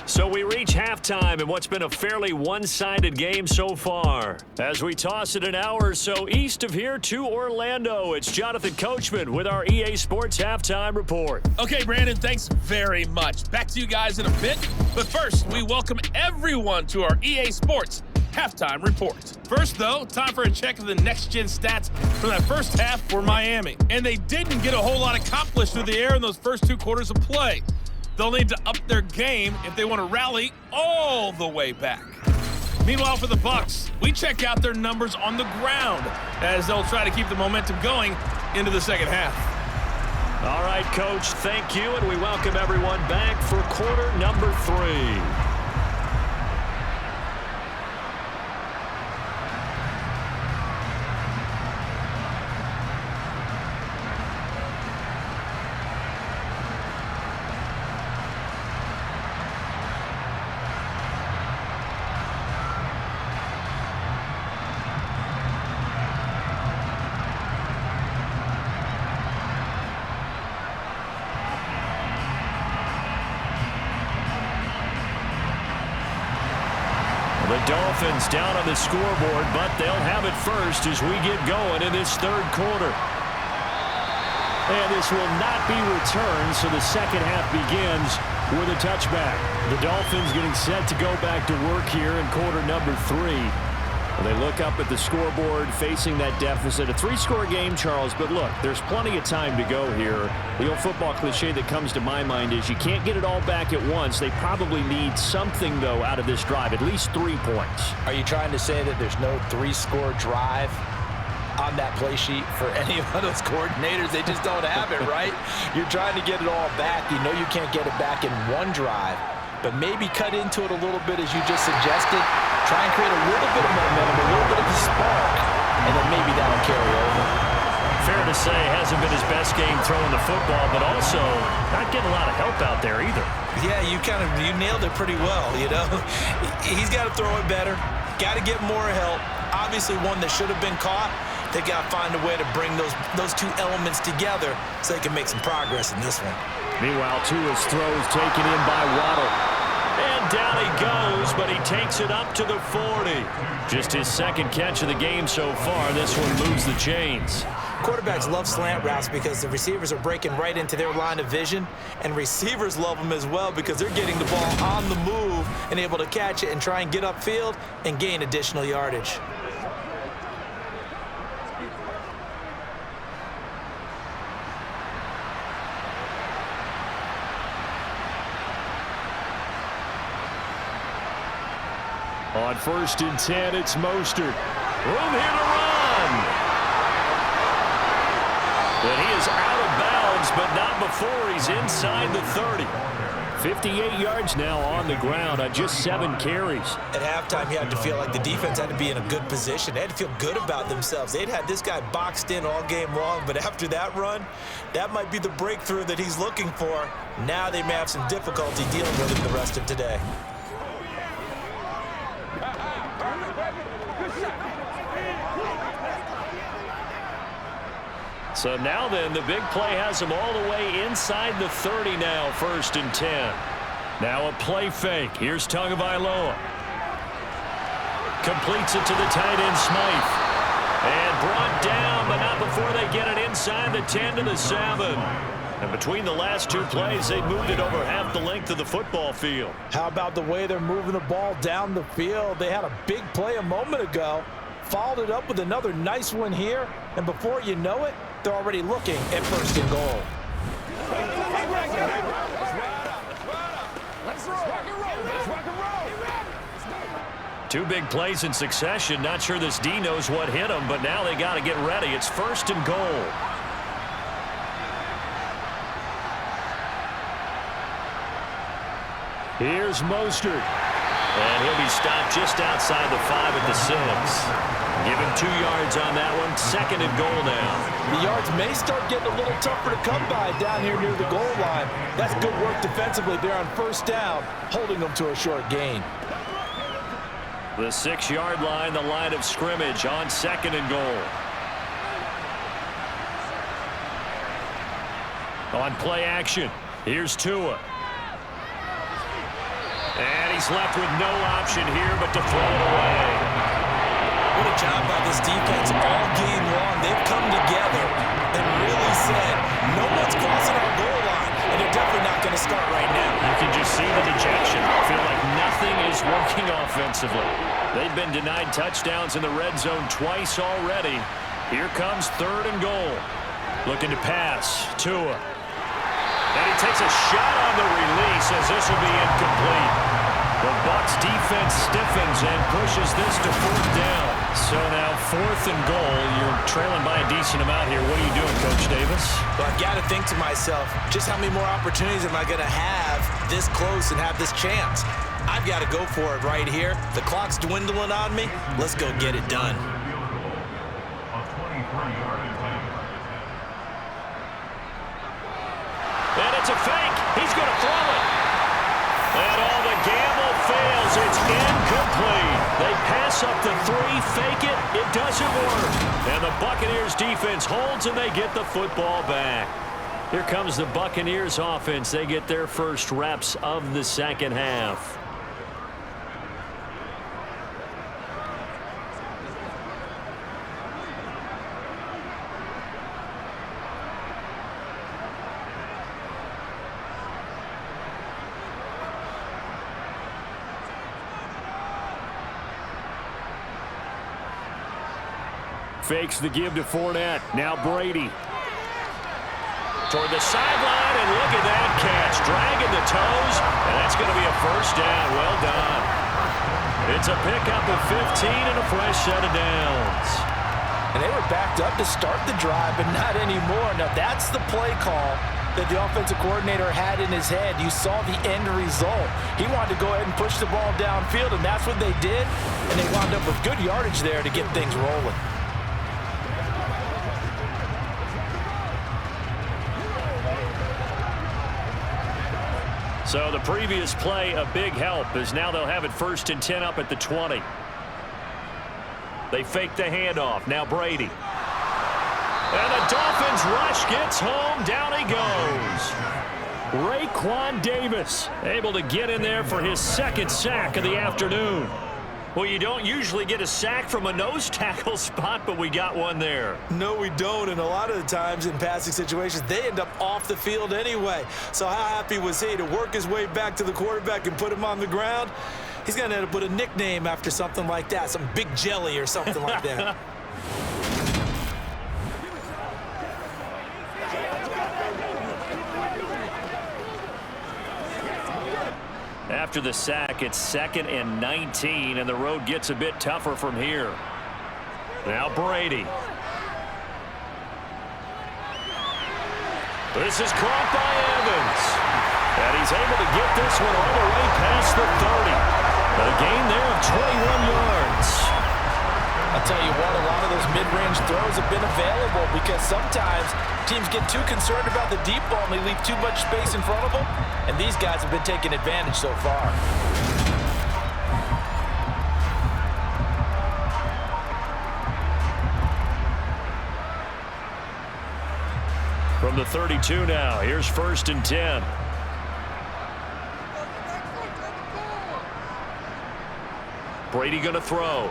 So we reach halftime in what's been a fairly one-sided game so far. As we toss it an hour or so east of here to Orlando, it's Jonathan Coachman with our EA Sports Halftime Report. Okay, Brandon, thanks very much. Back to you guys in a bit. But first, we welcome everyone to our EA Sports Halftime Report. First, though, time for a check of the next-gen stats from that first half for Miami. And they didn't get a whole lot accomplished through the air in those first 2 quarters of play. They'll need to up their game if they want to rally all the way back. Meanwhile, for the Bucs, we check out their numbers on the ground as they'll try to keep the momentum going into the second half. All right, Coach, thank you, and we welcome everyone back for quarter number 3. The Dolphins down on the scoreboard, but they'll have it first as we get going in this third quarter. And this will not be returned, so the second half begins with a touchback. The Dolphins getting set to go back to work here in quarter number 3. They look up at the scoreboard facing that deficit. A 3-score game, Charles, but look, there's plenty of time to go here. The old football cliche that comes to my mind is you can't get it all back at once. They probably need something, though, out of this drive, at least 3 points. Are you trying to say that there's no 3-score drive on that play sheet for any of those coordinators? They just don't have it, right? You're trying to get it all back. You know you can't get it back in one drive, but maybe cut into it a little bit as you just suggested. Try and create a little bit of momentum, a little bit of a spark, and then maybe that'll carry over. Fair to say, hasn't been his best game throwing the football, but also not getting a lot of help out there either. Yeah, you nailed it pretty well, you know. He's got to throw it better, got to get more help. Obviously one that should have been caught. They got to find a way to bring those 2 elements together so they can make some progress in this one. Meanwhile, Tua's throws taken in by Waddle. And down he goes, but he takes it up to the 40. Just his second catch of the game so far. This one moves the chains. Quarterbacks love slant routes because the receivers are breaking right into their line of vision, and receivers love them as well because they're getting the ball on the move and able to catch it and try and get upfield and gain additional yardage. On 1st and 10, it's Mostert. Room here to run. And he is out of bounds, but not before he's inside the 30. 58 yards now on the ground on just 7 carries. At halftime, you had to feel like the defense had to be in a good position. They had to feel good about themselves. They'd had this guy boxed in all game long, but after that run, that might be the breakthrough that he's looking for. Now they may have some difficulty dealing with him the rest of today. So now then, the big play has him all the way inside the 30 now, 1st and 10. Now a play fake. Here's Tagovailoa. Completes it to the tight end, Smythe. And brought down, but not before they get it inside the 10 to the 7. And between the last 2 plays, they moved it over half the length of the football field. How about the way they're moving the ball down the field? They had a big play a moment ago, followed it up with another nice one here, and before you know it, they're already looking at 1st and goal. Two big plays in succession. Not sure this D knows what hit him, but now they got to get ready. It's 1st and goal. Here's Mostert. And he'll be stopped just outside the 5 at the 6. Give him 2 yards on that one. 2nd and goal now. The yards may start getting a little tougher to come by down here near the goal line. That's good work defensively there on 1st down, holding them to a short gain. The 6-yard line, the line of scrimmage on 2nd and goal. On play action, here's Tua. And he's left with no option here but to throw it away. What a job by this defense all game long. They've come together and really said, no one's crossing our goal line, and they're definitely not going to start right now. You can just see the dejection. is working offensively. They've been denied touchdowns in the red zone twice already. Here comes 3rd and goal. Looking to pass. Tua. And he takes a shot on the release as this will be incomplete. The Bucs defense stiffens and pushes this to 4th down. So now 4th and goal. You're trailing by a decent amount here. What are you doing, Coach Davis? Well, I've got to think to myself, just how many more opportunities am I going to have this close and have this chance? I've got to go for it right here. The clock's dwindling on me. Let's go get it done. And it's a fake. He's going to throw it. And all the gamble fails. It's incomplete. They pass up the 3, fake it. It doesn't work. And the Buccaneers defense holds and they get the football back. Here comes the Buccaneers offense. They get their first reps of the second half. Fakes the give to Fournette. Now Brady. Toward the sideline, and look at that catch. Dragging the toes, and that's going to be a first down. Well done. It's a pickup of 15 and a fresh set of downs. And they were backed up to start the drive, but not anymore. Now that's the play call that the offensive coordinator had in his head. You saw the end result. He wanted to go ahead and push the ball downfield, and that's what they did. And they wound up with good yardage there to get things rolling. So the previous play, a big help, as now they'll have it 1st and 10 up at the 20. They fake the handoff. Now Brady. And the Dolphins rush gets home. Down he goes. Raekwon Davis able to get in there for his 2nd sack of the afternoon. Well, you don't usually get a sack from a nose tackle spot, but we got one there. No, we don't, and a lot of the times in passing situations, they end up off the field anyway. So how happy was he to work his way back to the quarterback and put him on the ground? He's going to end up with a nickname after something like that, some Big Jelly or something like that. After the sack, it's 2nd and 19, and the road gets a bit tougher from here. Now Brady. This is caught by Evans. And he's able to get this one all the way past the 30. A gain there of 21 yards. I'll tell you what, a lot of those mid-range throws have been available because sometimes teams get too concerned about the deep ball and they leave too much space in front of them, and these guys have been taking advantage so far. From the 32 now, here's 1st and 10. Brady going to throw.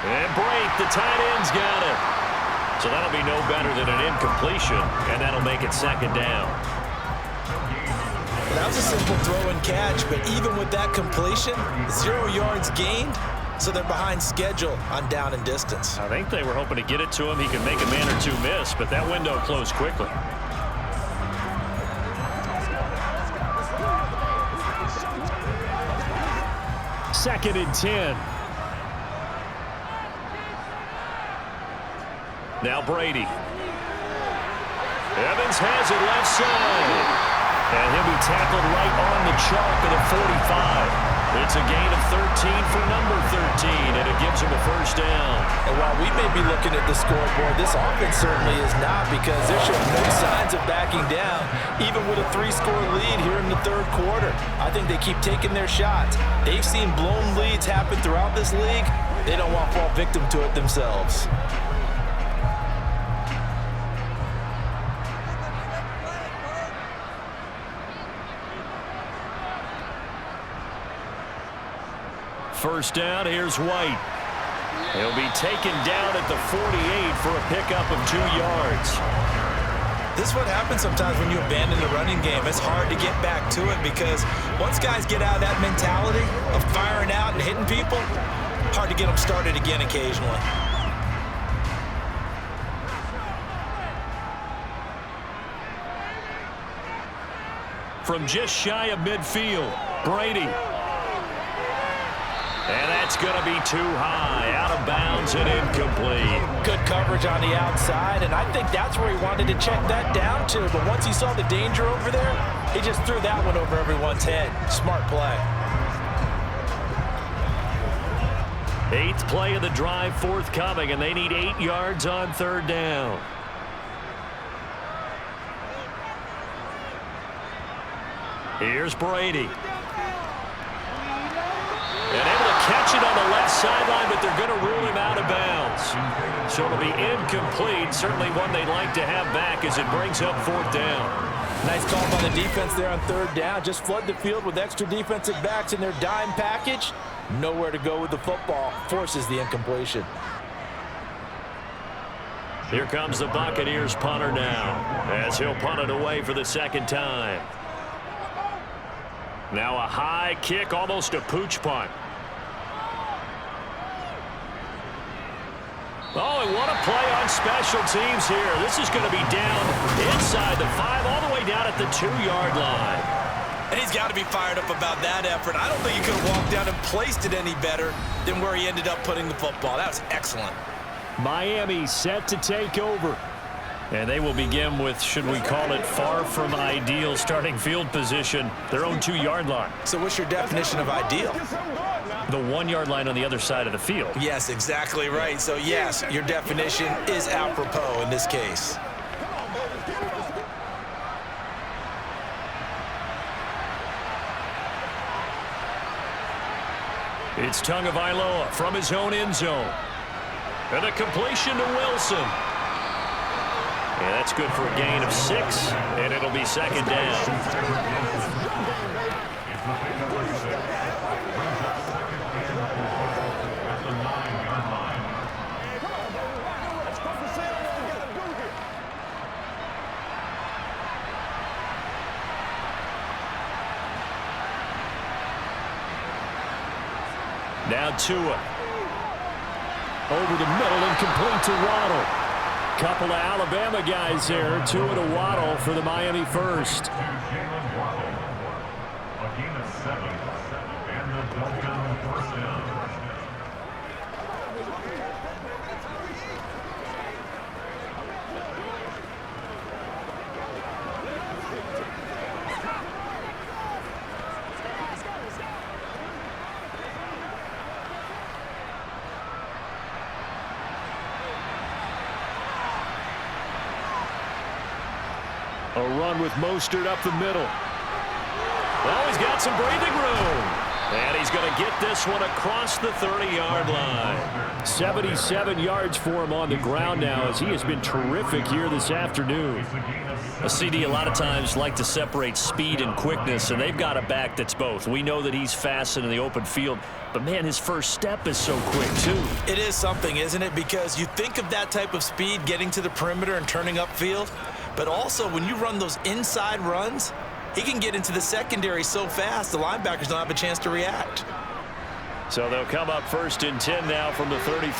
And break, the tight end's got it. So that'll be no better than an incompletion, and that'll make it 2nd down. That was a simple throw and catch, but even with that completion, 0 yards gained, so they're behind schedule on down and distance. I think they were hoping to get it to him. He could make a man or two miss, but that window closed quickly. Second and 10. Now Brady. Evans has it left side. And he'll be tackled right on the chalk at the 45. It's a gain of 13 for number 13, and it gives him a first down. And while we may be looking at the scoreboard, this offense certainly is not, because they're showing no signs of backing down, even with a 3-score lead here in the 3rd quarter. I think they keep taking their shots. They've seen blown leads happen throughout this league. They don't want to fall victim to it themselves. First down, here's White. He'll be taken down at the 48 for a pickup of 2 yards. This is what happens sometimes when you abandon the running game. It's hard to get back to it because once guys get out of that mentality of firing out and hitting people, hard to get them started again occasionally. From just shy of midfield, Brady. And that's going to be too high, out of bounds and incomplete. Good coverage on the outside, and I think that's where he wanted to check that down to. But once he saw the danger over there, he just threw that one over everyone's head. Smart play. 8th play of the drive forthcoming, and they need 8 yards on 3rd down. Here's Brady. And able to catch it on the left sideline, but they're going to rule him out of bounds. So it'll be incomplete. Certainly one they'd like to have back as it brings up 4th down. Nice call by the defense there on 3rd down. Just flood the field with extra defensive backs in their dime package. Nowhere to go with the football. Forces the incompletion. Here comes the Buccaneers punter now, as he'll punt it away for the 2nd time. Now a high kick, almost a pooch punt. Oh, and what a play on special teams here. This is going to be down inside the 5, all the way down at the 2-yard line. And he's got to be fired up about that effort. I don't think he could have walked down and placed it any better than where he ended up putting the football. That was excellent. Miami set to take over. And they will begin with, should we call it, far from ideal starting field position, their own 2-yard line. So what's your definition of ideal? The 1-yard line on the other side of the field. Yes, exactly right. So, yes, your definition is apropos in this case. It's Tagovailoa from his own end zone. And a completion to Wilson. And that's good for a gain of 6, and it'll be 2nd down. Now Tua. Over the middle and complete to Waddle. Couple of Alabama guys there. Tua to Waddle for the Miami first. A run with Mostert up the middle. Well, he's got some breathing room. And he's going to get this one across the 30-yard line. 77 yards for him on the ground now, as he has been terrific here this afternoon. A CD a lot of times like to separate speed and quickness, and they've got a back that's both. We know that he's fast in the open field, but man, his first step is so quick too. It is something, isn't it? Because you think of that type of speed getting to the perimeter and turning upfield, but also when you run those inside runs, he can get into the secondary so fast the linebackers don't have a chance to react. So they'll come up 1st and 10 now from the 33.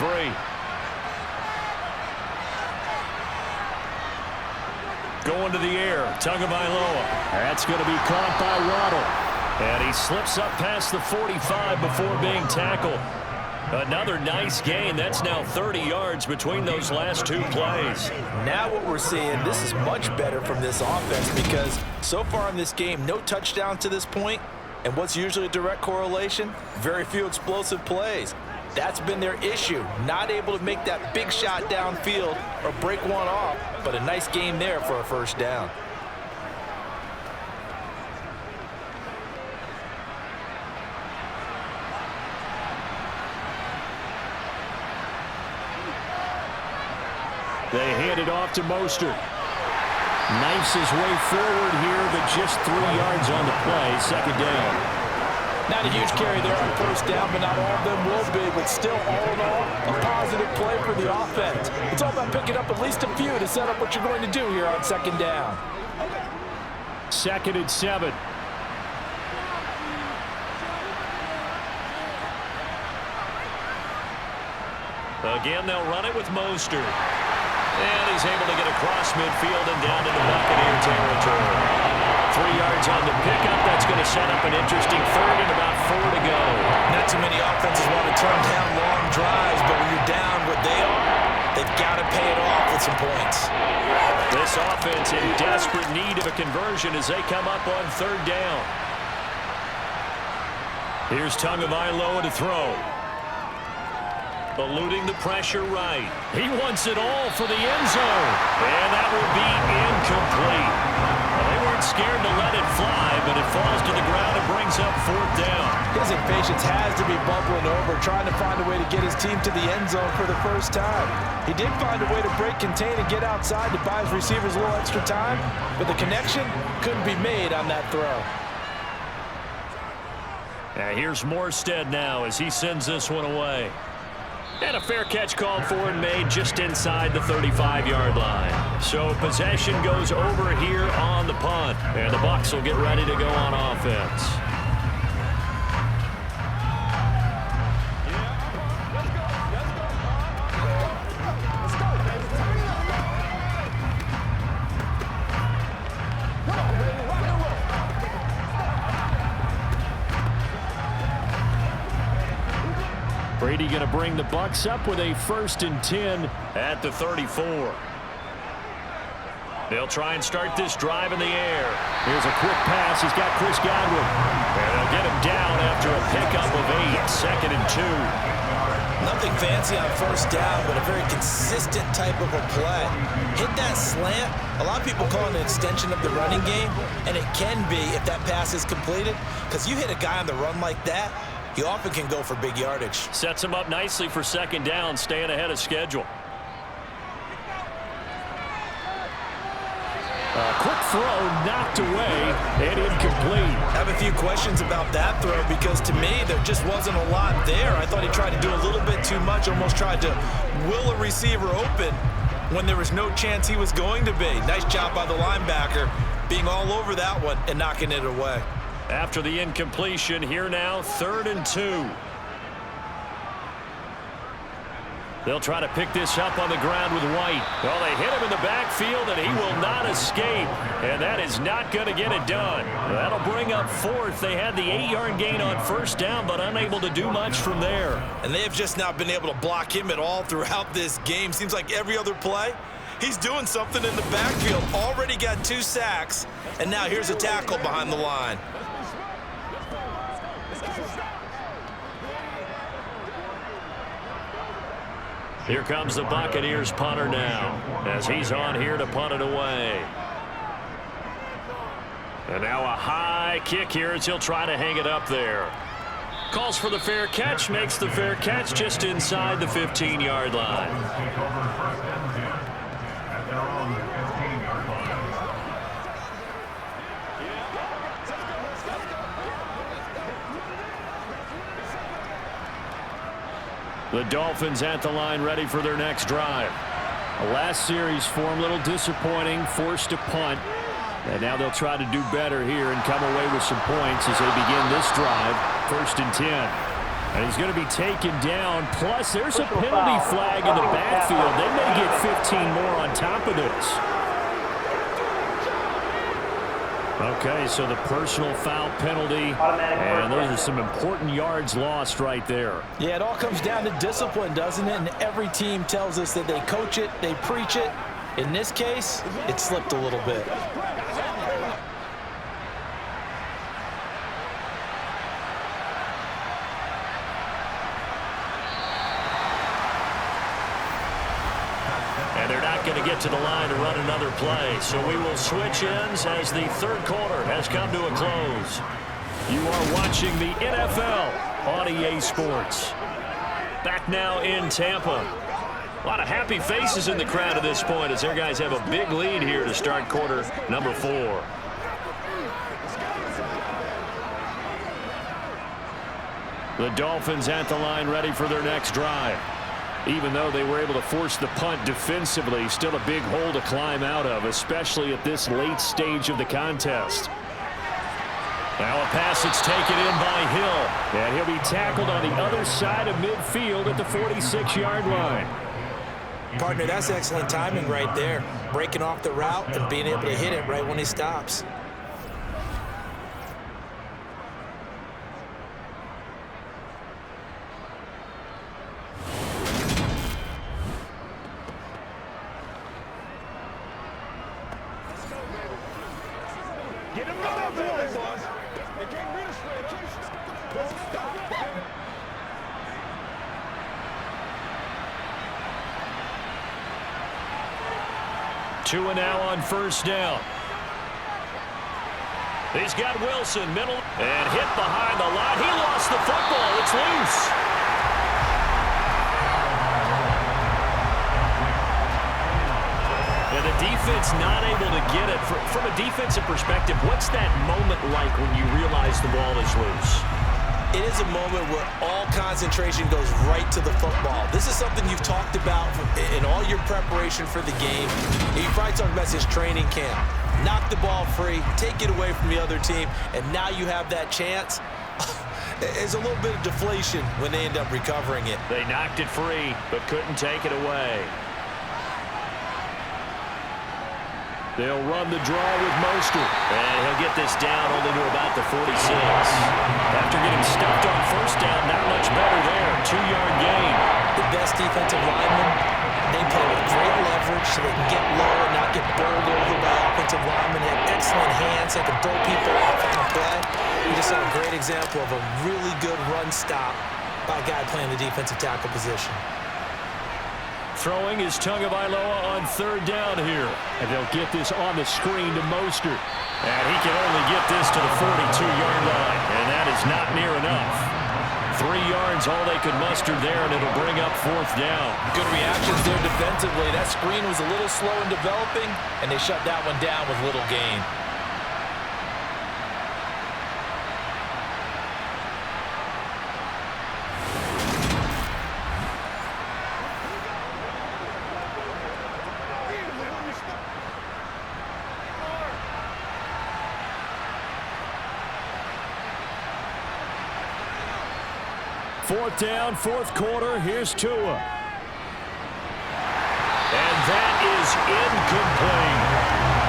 Going to the air, Tagovailoa. That's going to be caught by Waddle. And he slips up past the 45 before being tackled. Another nice gain. That's now 30 yards between those last 2 plays. Now what we're seeing, this is much better from this offense because so far in this game, no touchdown to this point. And what's usually a direct correlation? Very few explosive plays. That's been their issue. Not able to make that big shot downfield or break one off, but a nice game there for a 1st down. They hand it off to Mostert. Knifes his way forward here, but just 3 yards on the play. 2nd down. Not a huge carry there on first down, but not all of them will be. But still, all in all, a positive play for the offense. It's all about picking up at least a few to set up what you're going to do here on second down. 2nd and 7. Again, they'll run it with Mostert. And he's able to get across midfield and down into Buccaneer territory. 3 yards on the pickup. That's going to set up an interesting third and about 4 to go. Not too many offenses want to turn down long drives, but when you're down what they are, they've got to pay it off with some points. This offense in desperate need of a conversion as they come up on 3rd down. Here's Tagovailoa to throw. Eluding the pressure right. He wants it all for the end zone. And that will be incomplete. Well, they weren't scared to let it fly, but it falls to the ground and brings up 4th down. His impatience has to be bubbling over, trying to find a way to get his team to the end zone for the first time. He did find a way to break, contain, and get outside to buy his receivers a little extra time, but the connection couldn't be made on that throw. Here's Morstead now as he sends this one away. And a fair catch called for and made just inside the 35-yard line. So possession goes over here on the punt. And the Bucs will get ready to go on offense. Brady going to bring the Bucs up with a 1st and 10 at the 34. They'll try and start this drive in the air. Here's a quick pass. He's got Chris Godwin. And they'll get him down after a pickup of 8. 2nd and 2. Nothing fancy on first down, but a very consistent type of a play. Hit that slant. A lot of people call it an extension of the running game, and it can be if that pass is completed, because you hit a guy on the run like that, he often can go for big yardage. Sets him up nicely for 2nd down, staying ahead of schedule. A quick throw knocked away and incomplete. I have a few questions about that throw because to me there just wasn't a lot there. I thought he tried to do a little bit too much, almost tried to will a receiver open when there was no chance he was going to be. Nice job by the linebacker being all over that one and knocking it away. After the incompletion, here now, 3rd and 2. They'll try to pick this up on the ground with White. Well, they hit him in the backfield, and he will not escape. And that is not going to get it done. That'll bring up 4th. They had the 8-yard gain on first down, but unable to do much from there. And they have just not been able to block him at all throughout this game. Seems like every other play, he's doing something in the backfield. Already got 2 sacks, and now here's a tackle behind the line. Here comes the Buccaneers punter now as he's on here to punt it away. And now a high kick here as he'll try to hang it up there. Calls for the fair catch, makes the fair catch just inside the 15-yard line. The Dolphins at the line ready for their next drive. The last series form a little disappointing, forced to punt. And now they'll try to do better here and come away with some points as they begin this drive. 1st and 10. And he's going to be taken down. Plus, there's a penalty flag in the backfield. They may get 15 more on top of this. Okay, so the personal foul penalty, and those are some important yards lost right there. Yeah, it all comes down to discipline, doesn't it? And every team tells us that they coach it, they preach it. In this case, it slipped a little bit. Going to get to the line to run another play. So we will switch ends as the 3rd quarter has come to a close. You are watching the NFL on EA Sports. Back now in Tampa. A lot of happy faces in the crowd at this point as their guys have a big lead here to start quarter number 4. The Dolphins at the line ready for their next drive. Even though they were able to force the punt defensively, still a big hole to climb out of, especially at this late stage of the contest. Now a pass that's taken in by Hill, and he'll be tackled on the other side of midfield at the 46-yard line. Partner, that's excellent timing right there. Breaking off the route and being able to hit it right when he stops. Get him up there, boys. They can't beat us straight up. Don't stop. 2 and now on first down. He's got Wilson, middle, and hit behind the line. He lost the football. It's loose. And the defense not able to get it. From a defensive perspective, what's that moment like when you realize the ball is loose? It is a moment where all concentration goes right to the football. This is something you've talked about in all your preparation for the game. You probably talked about this training camp. Knock the ball free, take it away from the other team, and now you have that chance. There's a little bit of deflation when they end up recovering it. They knocked it free, but couldn't take it away. They'll run the draw with Mostert. And he'll get this down only to about the 46. After getting stuffed on first down, not much better there. 2-yard gain. The best defensive linemen, they play with great leverage so they can get low and not get bowled over by offensive linemen. They have excellent hands. They can throw people off on the play. We just saw a great example of a really good run stop by a guy playing the defensive tackle position. Throwing is Tagovailoa on third down here. And they'll get this on the screen to Mostert. And he can only get this to the 42-yard line. And that is not near enough. 3 yards, all they could muster there, and it'll bring up fourth down. Good reactions there defensively. That screen was a little slow in developing, and they shut that one down with little gain. Fourth down, fourth quarter. Here's Tua. And that is incomplete.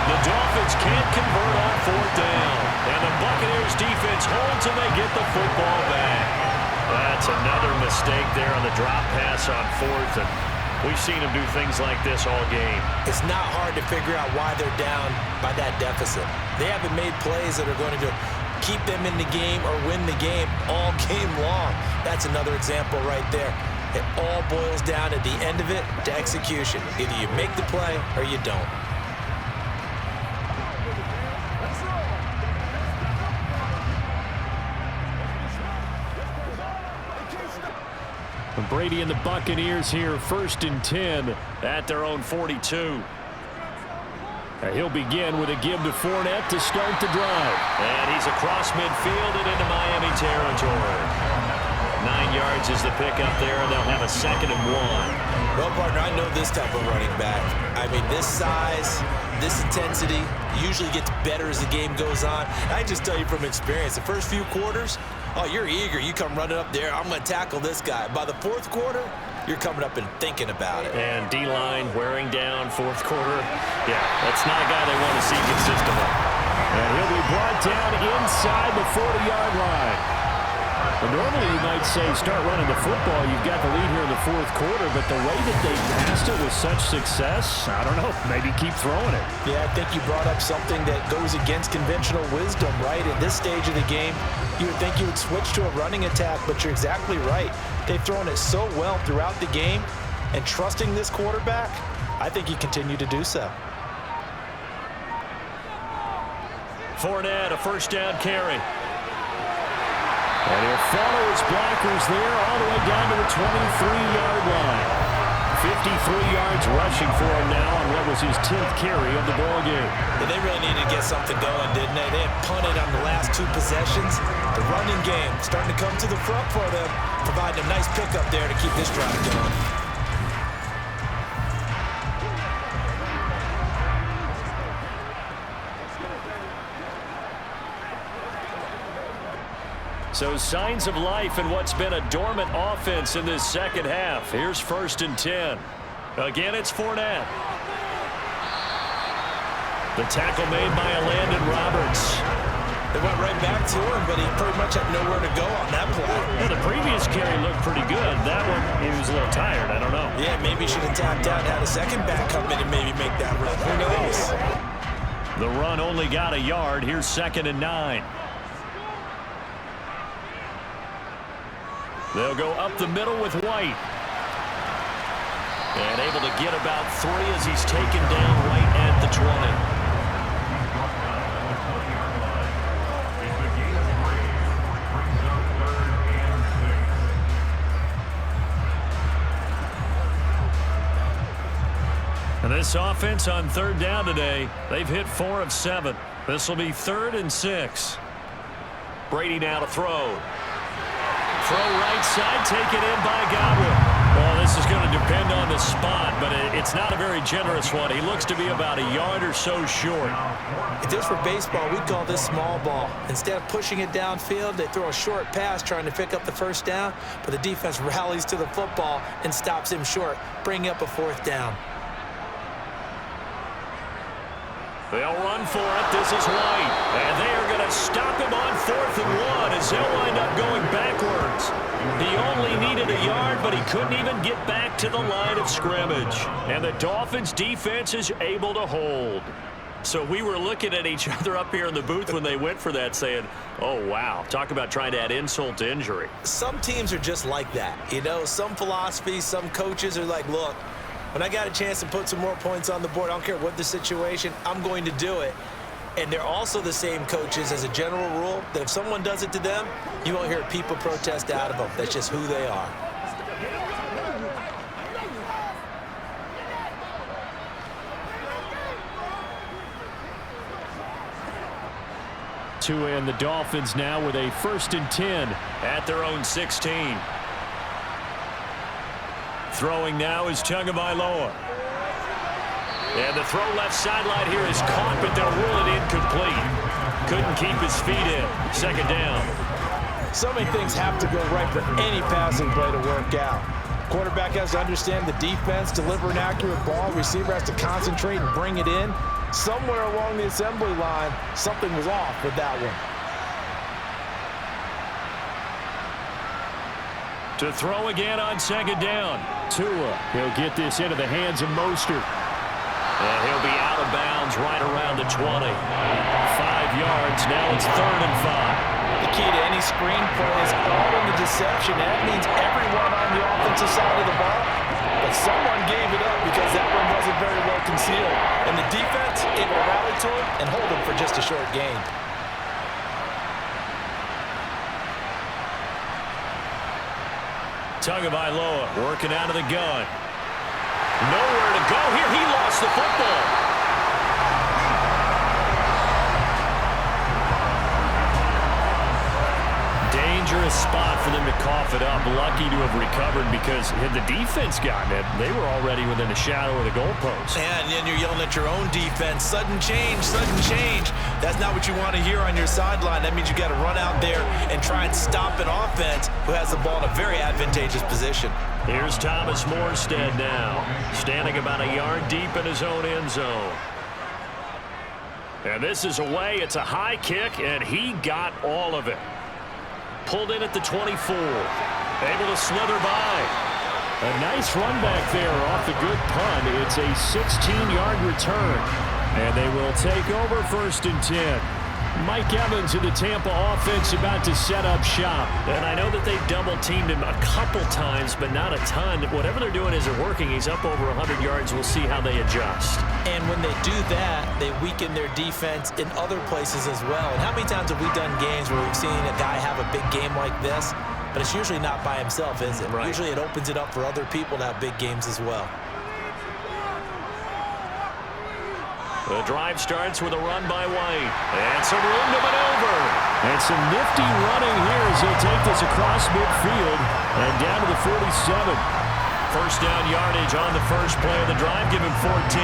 The Dolphins can't convert on fourth down. And the Buccaneers defense holds and they get the football back. That's another mistake there on the drop pass on fourth. And we've seen them do things like this all game. It's not hard to figure out why they're down by that deficit. They haven't made plays that are going to keep them in the game or win the game all game long. That's another example right there. It all boils down at the end of it to execution. Either you make the play or you don't. Brady and the Buccaneers here, 1st and 10 at their own 42. He'll begin with a give to Fournette to start the drive. And he's across midfield and into Miami territory. 9 yards is the pickup there, and they'll have a 2nd and 1. Well, partner, I know this type of running back. I mean, this size, this intensity usually gets better as the game goes on. I just tell you from experience, the first few quarters, oh, you're eager. You come running up there, I'm going to tackle this guy. By the 4th quarter, you're coming up and thinking about it. And D-line wearing down 4th quarter. Yeah, that's not a guy they want to see consistently. And he'll be brought down inside the 40-yard line. Well, normally you might say start running the football. You've got the lead here in the 4th quarter, but the way that they passed it with such success, I don't know, maybe keep throwing it. Yeah, I think you brought up something that goes against conventional wisdom, right? At this stage of the game, you would think you would switch to a running attack, but you're exactly right. They've thrown it so well throughout the game, and trusting this quarterback, I think you continue to do so. Fournette, a first down carry. And he'll follow his blockers there all the way down to the 23-yard line. 53 yards rushing for him now on what was his 10th carry of the ball game. But they really needed to get something going, didn't they? They had punted on the last 2 possessions. The running game starting to come to the front for them, providing a nice pickup there to keep this drive going. So signs of life in what's been a dormant offense in this second half. Here's 1st and 10. Again, it's Fournette. The tackle made by Landon Roberts. They went right back to him, but he pretty much had nowhere to go on that play. Well, the previous carry looked pretty good. That one, he was a little tired. I don't know. Yeah, maybe he should have tapped out, had a second back come in and maybe make that run. Who knows? The run only got a yard. Here's 2nd and 9. They'll go up the middle with White. And able to get about 3 as he's taken down right at the 20. And this offense on 3rd down today, they've hit 4 of 7. This will be 3rd and 6. Brady now to throw. Throw right side, taken in by Godwin. Well, this is going to depend on the spot, but it's not a very generous one. He looks to be about a yard or so short. If this were baseball, we'd call this small ball. Instead of pushing it downfield, they throw a short pass trying to pick up the 1st down, but the defense rallies to the football and stops him short, bringing up a 4th down. They'll run for it. This is White. And they are going to stop him on 4th and 1 as they'll wind up going backwards. He only needed a yard, but he couldn't even get back to the line of scrimmage. And the Dolphins defense is able to hold. So we were looking at each other up here in the booth when they went for that saying, oh, wow, talk about trying to add insult to injury. Some teams are just like that. You know, some philosophies, some coaches are like, look, when I got a chance to put some more points on the board, I don't care what the situation, I'm going to do it. And they're also the same coaches as a general rule that if someone does it to them, you won't hear people protest out of them. That's just who they are. And the Dolphins now with a 1st and 10 at their own 16. Throwing now is Tagovailoa. And the throw left sideline here is caught, but they'll rule it incomplete. Couldn't keep his feet in. 2nd down. So many things have to go right for any passing play to work out. Quarterback has to understand the defense, deliver an accurate ball. Receiver has to concentrate and bring it in. Somewhere along the assembly line, something was off with that one. To throw again on 2nd down. Tua, he'll get this into the hands of Mostert. And he'll be out of bounds right around the 20. 5 yards, now it's 3rd and 5. The key to any screen play is all in the deception. That means everyone on the offensive side of the ball. But someone gave it up because that one wasn't very well concealed. And the defense able to rally to him and hold him for just a short gain. Tagovailoa working out of the gun. Nowhere to go here. He lost the football. Dangerous spot for them to cough it up. Lucky to have recovered because had the defense gotten it, they were already within the shadow of the goalpost. And then you're yelling at your own defense. Sudden change, sudden change. That's not what you want to hear on your sideline. That means you got to run out there and try and stop an offense who has the ball in a very advantageous position. Here's Thomas Morstead now, standing about a yard deep in his own end zone. And this is away. It's a high kick, and he got all of it. Pulled in at the 24. Able to slither by. A nice run back there off the good punt. It's a 16-yard return. And they will take over 1st and 10. Mike Evans of the Tampa offense about to set up shop. And I know that they double-teamed him a couple times, but not a ton. Whatever they're doing isn't working. He's up over 100 yards. We'll see how they adjust. And when they do that, they weaken their defense in other places as well. And how many times have we done games where we've seen a guy have a big game like this, but it's usually not by himself, is it? Right. Usually it opens it up for other people to have big games as well. The drive starts with a run by White. And some room to maneuver. And some nifty running here as he'll take this across midfield and down to the 47. First down yardage on the first play of the drive. Give him 14.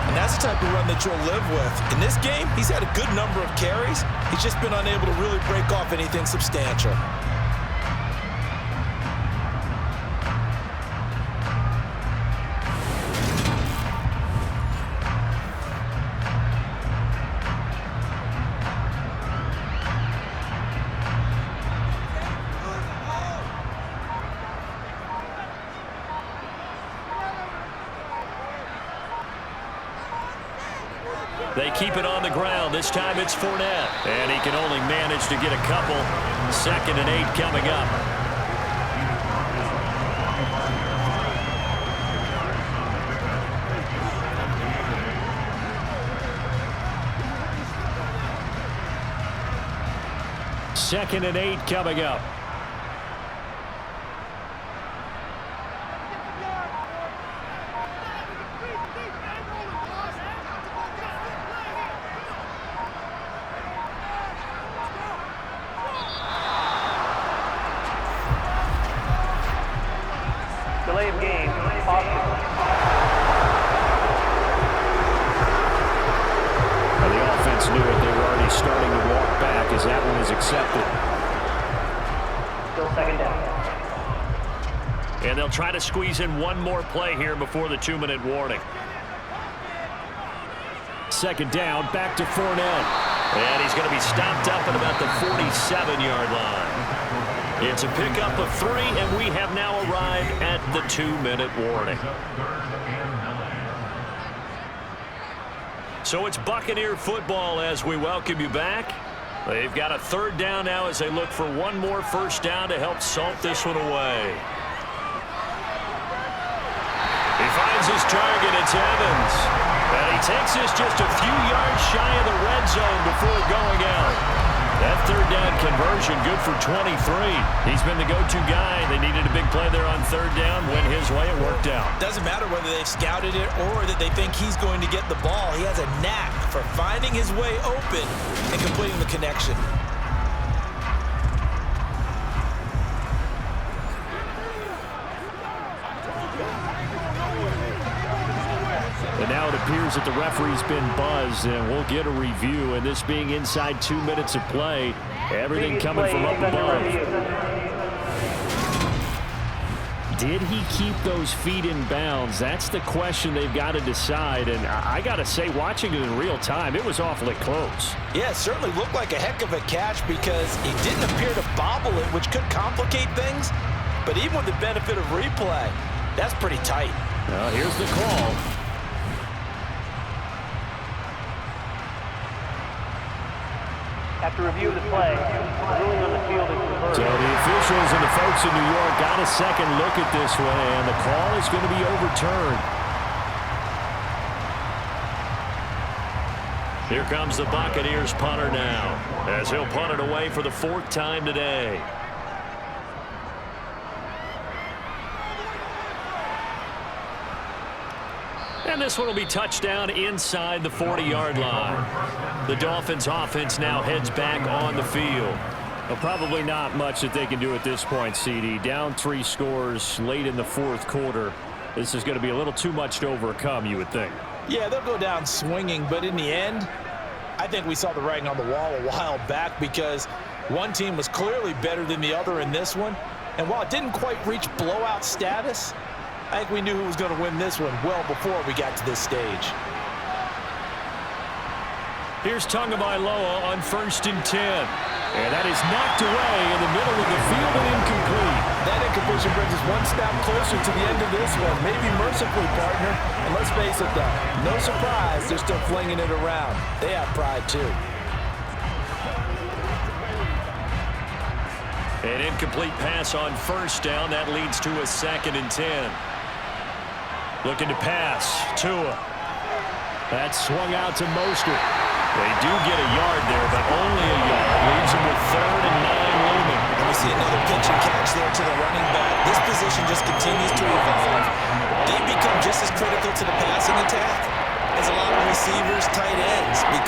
And that's the type of run that you'll live with. In this game, he's had a good number of carries. He's just been unable to really break off anything substantial. They keep it on the ground. This time it's Fournette. And he can only manage to get a couple. 2nd and 8 coming up. Second and 8 coming up. Delay of game possible. Well, the offense knew it. They were already starting to walk back as that one is accepted. Still 2nd down. And they'll try to squeeze in one more play here before the 2-minute warning. 2nd down, back to Fournette. And he's going to be stopped up at about the 47-yard line. It's a pickup of 3, and we have now arrived at the 2-minute warning. So it's Buccaneer football as we welcome you back. They've got a 3rd down now as they look for one more first down to help salt this one away. He finds his target. It's Evans. And he takes this just a few yards shy of the red zone before going out. That 3rd down conversion good for 23. He's been the go-to guy. They needed a big play there on 3rd down. Went his way. It worked out. Doesn't matter whether they've scouted it or that they think he's going to get the ball. He has a knack for finding his way open and completing the connection. And now it appears that the referee's been buzzed, and we'll get a review. And this being inside 2 minutes of play, everything coming from up above. Did he keep those feet in bounds? That's the question they've got to decide. And I got to say, watching it in real time, it was awfully close. Yeah, it certainly looked like a heck of a catch because he didn't appear to bobble it, which could complicate things. But even with the benefit of replay, that's pretty tight. Well, here's the call. After review of the play, the ruling on the field is reversed. So the officials and the folks in New York got a second look at this one, and the call is going to be overturned. Here comes the Buccaneers punter now, as he'll punt it away for the 4th time today. And this one will be touchdown inside the 40-yard line. The Dolphins offense now heads back on the field. Well, probably not much that they can do at this point, CD. Down 3 scores late in the 4th quarter. This is going to be a little too much to overcome, you would think. Yeah, they'll go down swinging, but in the end, I think we saw the writing on the wall a while back because one team was clearly better than the other in this one. And while it didn't quite reach blowout status, I think we knew who was going to win this one well before we got to this stage. Here's Tagovailoa on 1st and 10. And that is knocked away in the middle of the field and incomplete. That incompletion brings us one step closer to the end of this one. Maybe mercifully, partner. And let's face it, though, no surprise, they're still flinging it around. They have pride, too. An incomplete pass on 1st down. That leads to a 2nd and 10. Looking to pass. Tua. That swung out to Mostert. They do get a yard there, but only a yard. Leaves them with 3rd and 9 looming. And we see another pitch and catch there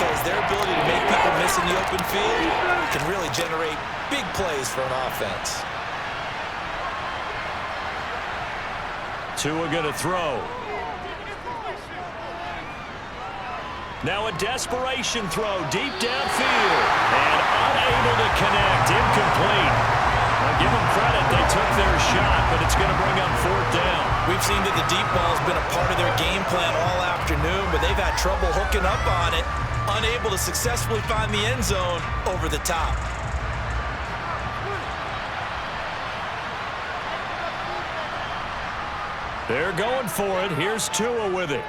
because their ability to make people miss in the open field can really generate big plays for an offense. Tua going to throw. Now a desperation throw deep downfield. And unable to connect. Incomplete. Now give them credit. They took their shot, but it's going to bring up 4th down. We've seen that the deep ball has been a part of their game plan all afternoon, but they've had trouble hooking up on it, unable to successfully find the end zone over the top. They're going for it. Here's Tua with it.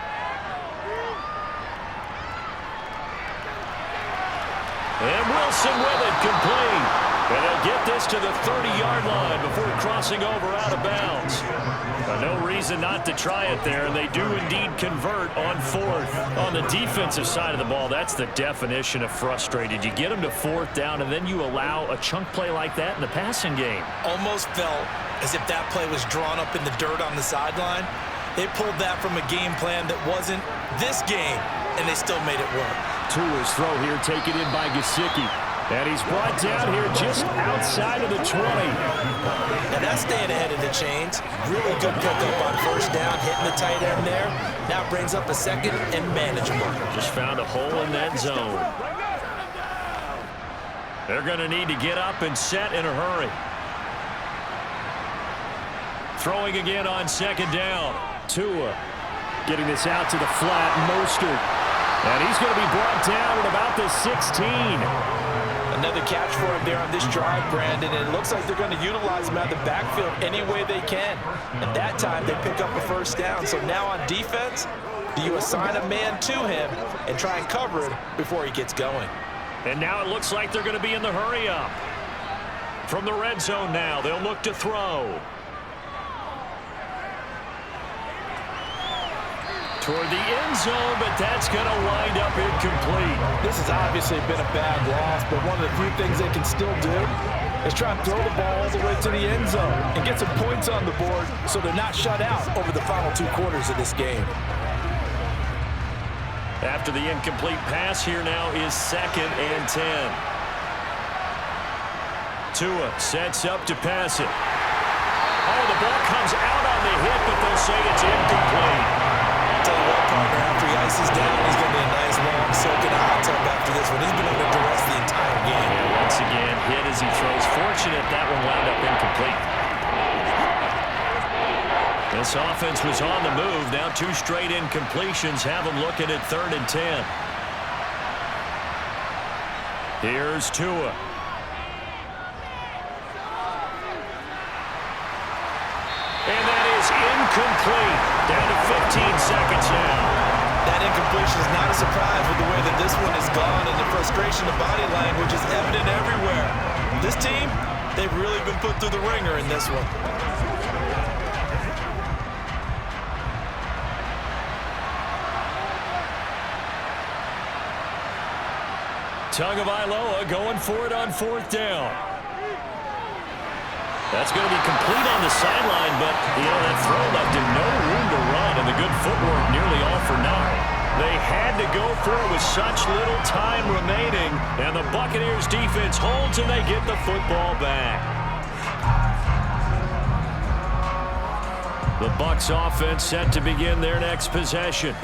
And Wilson with it, complete. And they'll get this to the 30-yard line before crossing over out of bounds. No reason not to try it there, and they do indeed convert on 4th. On the defensive side of the ball, that's the definition of frustrated. You get them to 4th down, and then you allow a chunk play like that in the passing game. Almost felt as if that play was drawn up in the dirt on the sideline. They pulled that from a game plan that wasn't this game, and they still made it work. Tua's throw here taken in by Gesicki. And he's brought down here just outside of the 20. And that's staying ahead of the chains. Really good pickup on 1st down, hitting the tight end there. Now brings up a 2nd and manageable. Just found a hole in that zone. They're going to need to get up and set in a hurry. Throwing again on 2nd down. Tua getting this out to the flat. Mostert. And he's going to be brought down at about the 16. Another catch for him there on this drive, Brandon, and it looks like they're going to utilize him out of the backfield any way they can. And that time, they pick up a 1st down. So now on defense, do you assign a man to him and try and cover him before he gets going? And now it looks like they're going to be in the hurry-up. From the red zone now, they'll look to throw. Toward the end zone, but that's going to wind up incomplete. This has obviously been a bad loss, but one of the few things they can still do is try and throw the ball all the way to the end zone and get some points on the board so they're not shut out over the final 2 quarters of this game. After the incomplete pass, here now is 2nd and 10. Tua sets up to pass it. Oh, the ball comes out on the hit, but they'll say it's incomplete. Tell you what, partner, after he ices down, he's going to be a nice long soak in a hot tub after this one. He's been under duress the entire game. Yeah, once again, hit as he throws. Fortunate that one wound up incomplete. This offense was on the move. Now 2 straight incompletions have them looking at 3rd and 10. Here's Tua. And that is incomplete. Down to 15 seconds now. That incompletion is not a surprise with the way that this one is gone, and the frustration of body language is evident everywhere. This team, they've really been put through the ringer in this one. Tagovailoa going for it on 4th down. That's going to be complete on the sideline, but, that throw left him no room to run, and the good footwork nearly all for naught. They had to go for it with such little time remaining, and the Buccaneers defense holds, and they get the football back. The Bucs offense set to begin their next possession.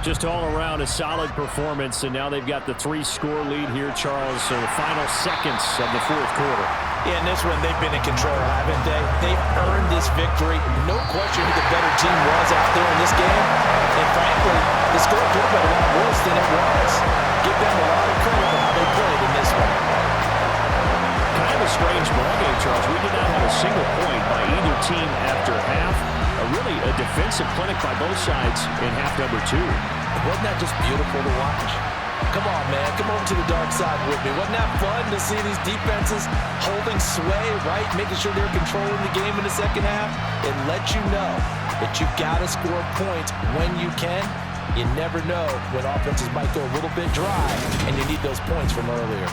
Just all around a solid performance, and now they've got the 3-score lead here, Charles, so the final seconds of the 4th quarter. Yeah, in this one, they've been in control, haven't they? They've earned this victory. No question who the better team was out there in this game. And frankly, the score could have been a lot worse than it was. Give them a lot of credit for how they played in this one. Kind of a strange ballgame, Charles. We did not have a single point by either team after half. Really a defensive clinic by both sides in half number 2. Wasn't that just beautiful to watch? Come on, man. Come over to the dark side with me. Wasn't that fun to see these defenses holding sway, right? Making sure they're controlling the game in the second half. It lets you know that you've got to score points when you can. You never know when offenses might go a little bit dry, and you need those points from earlier.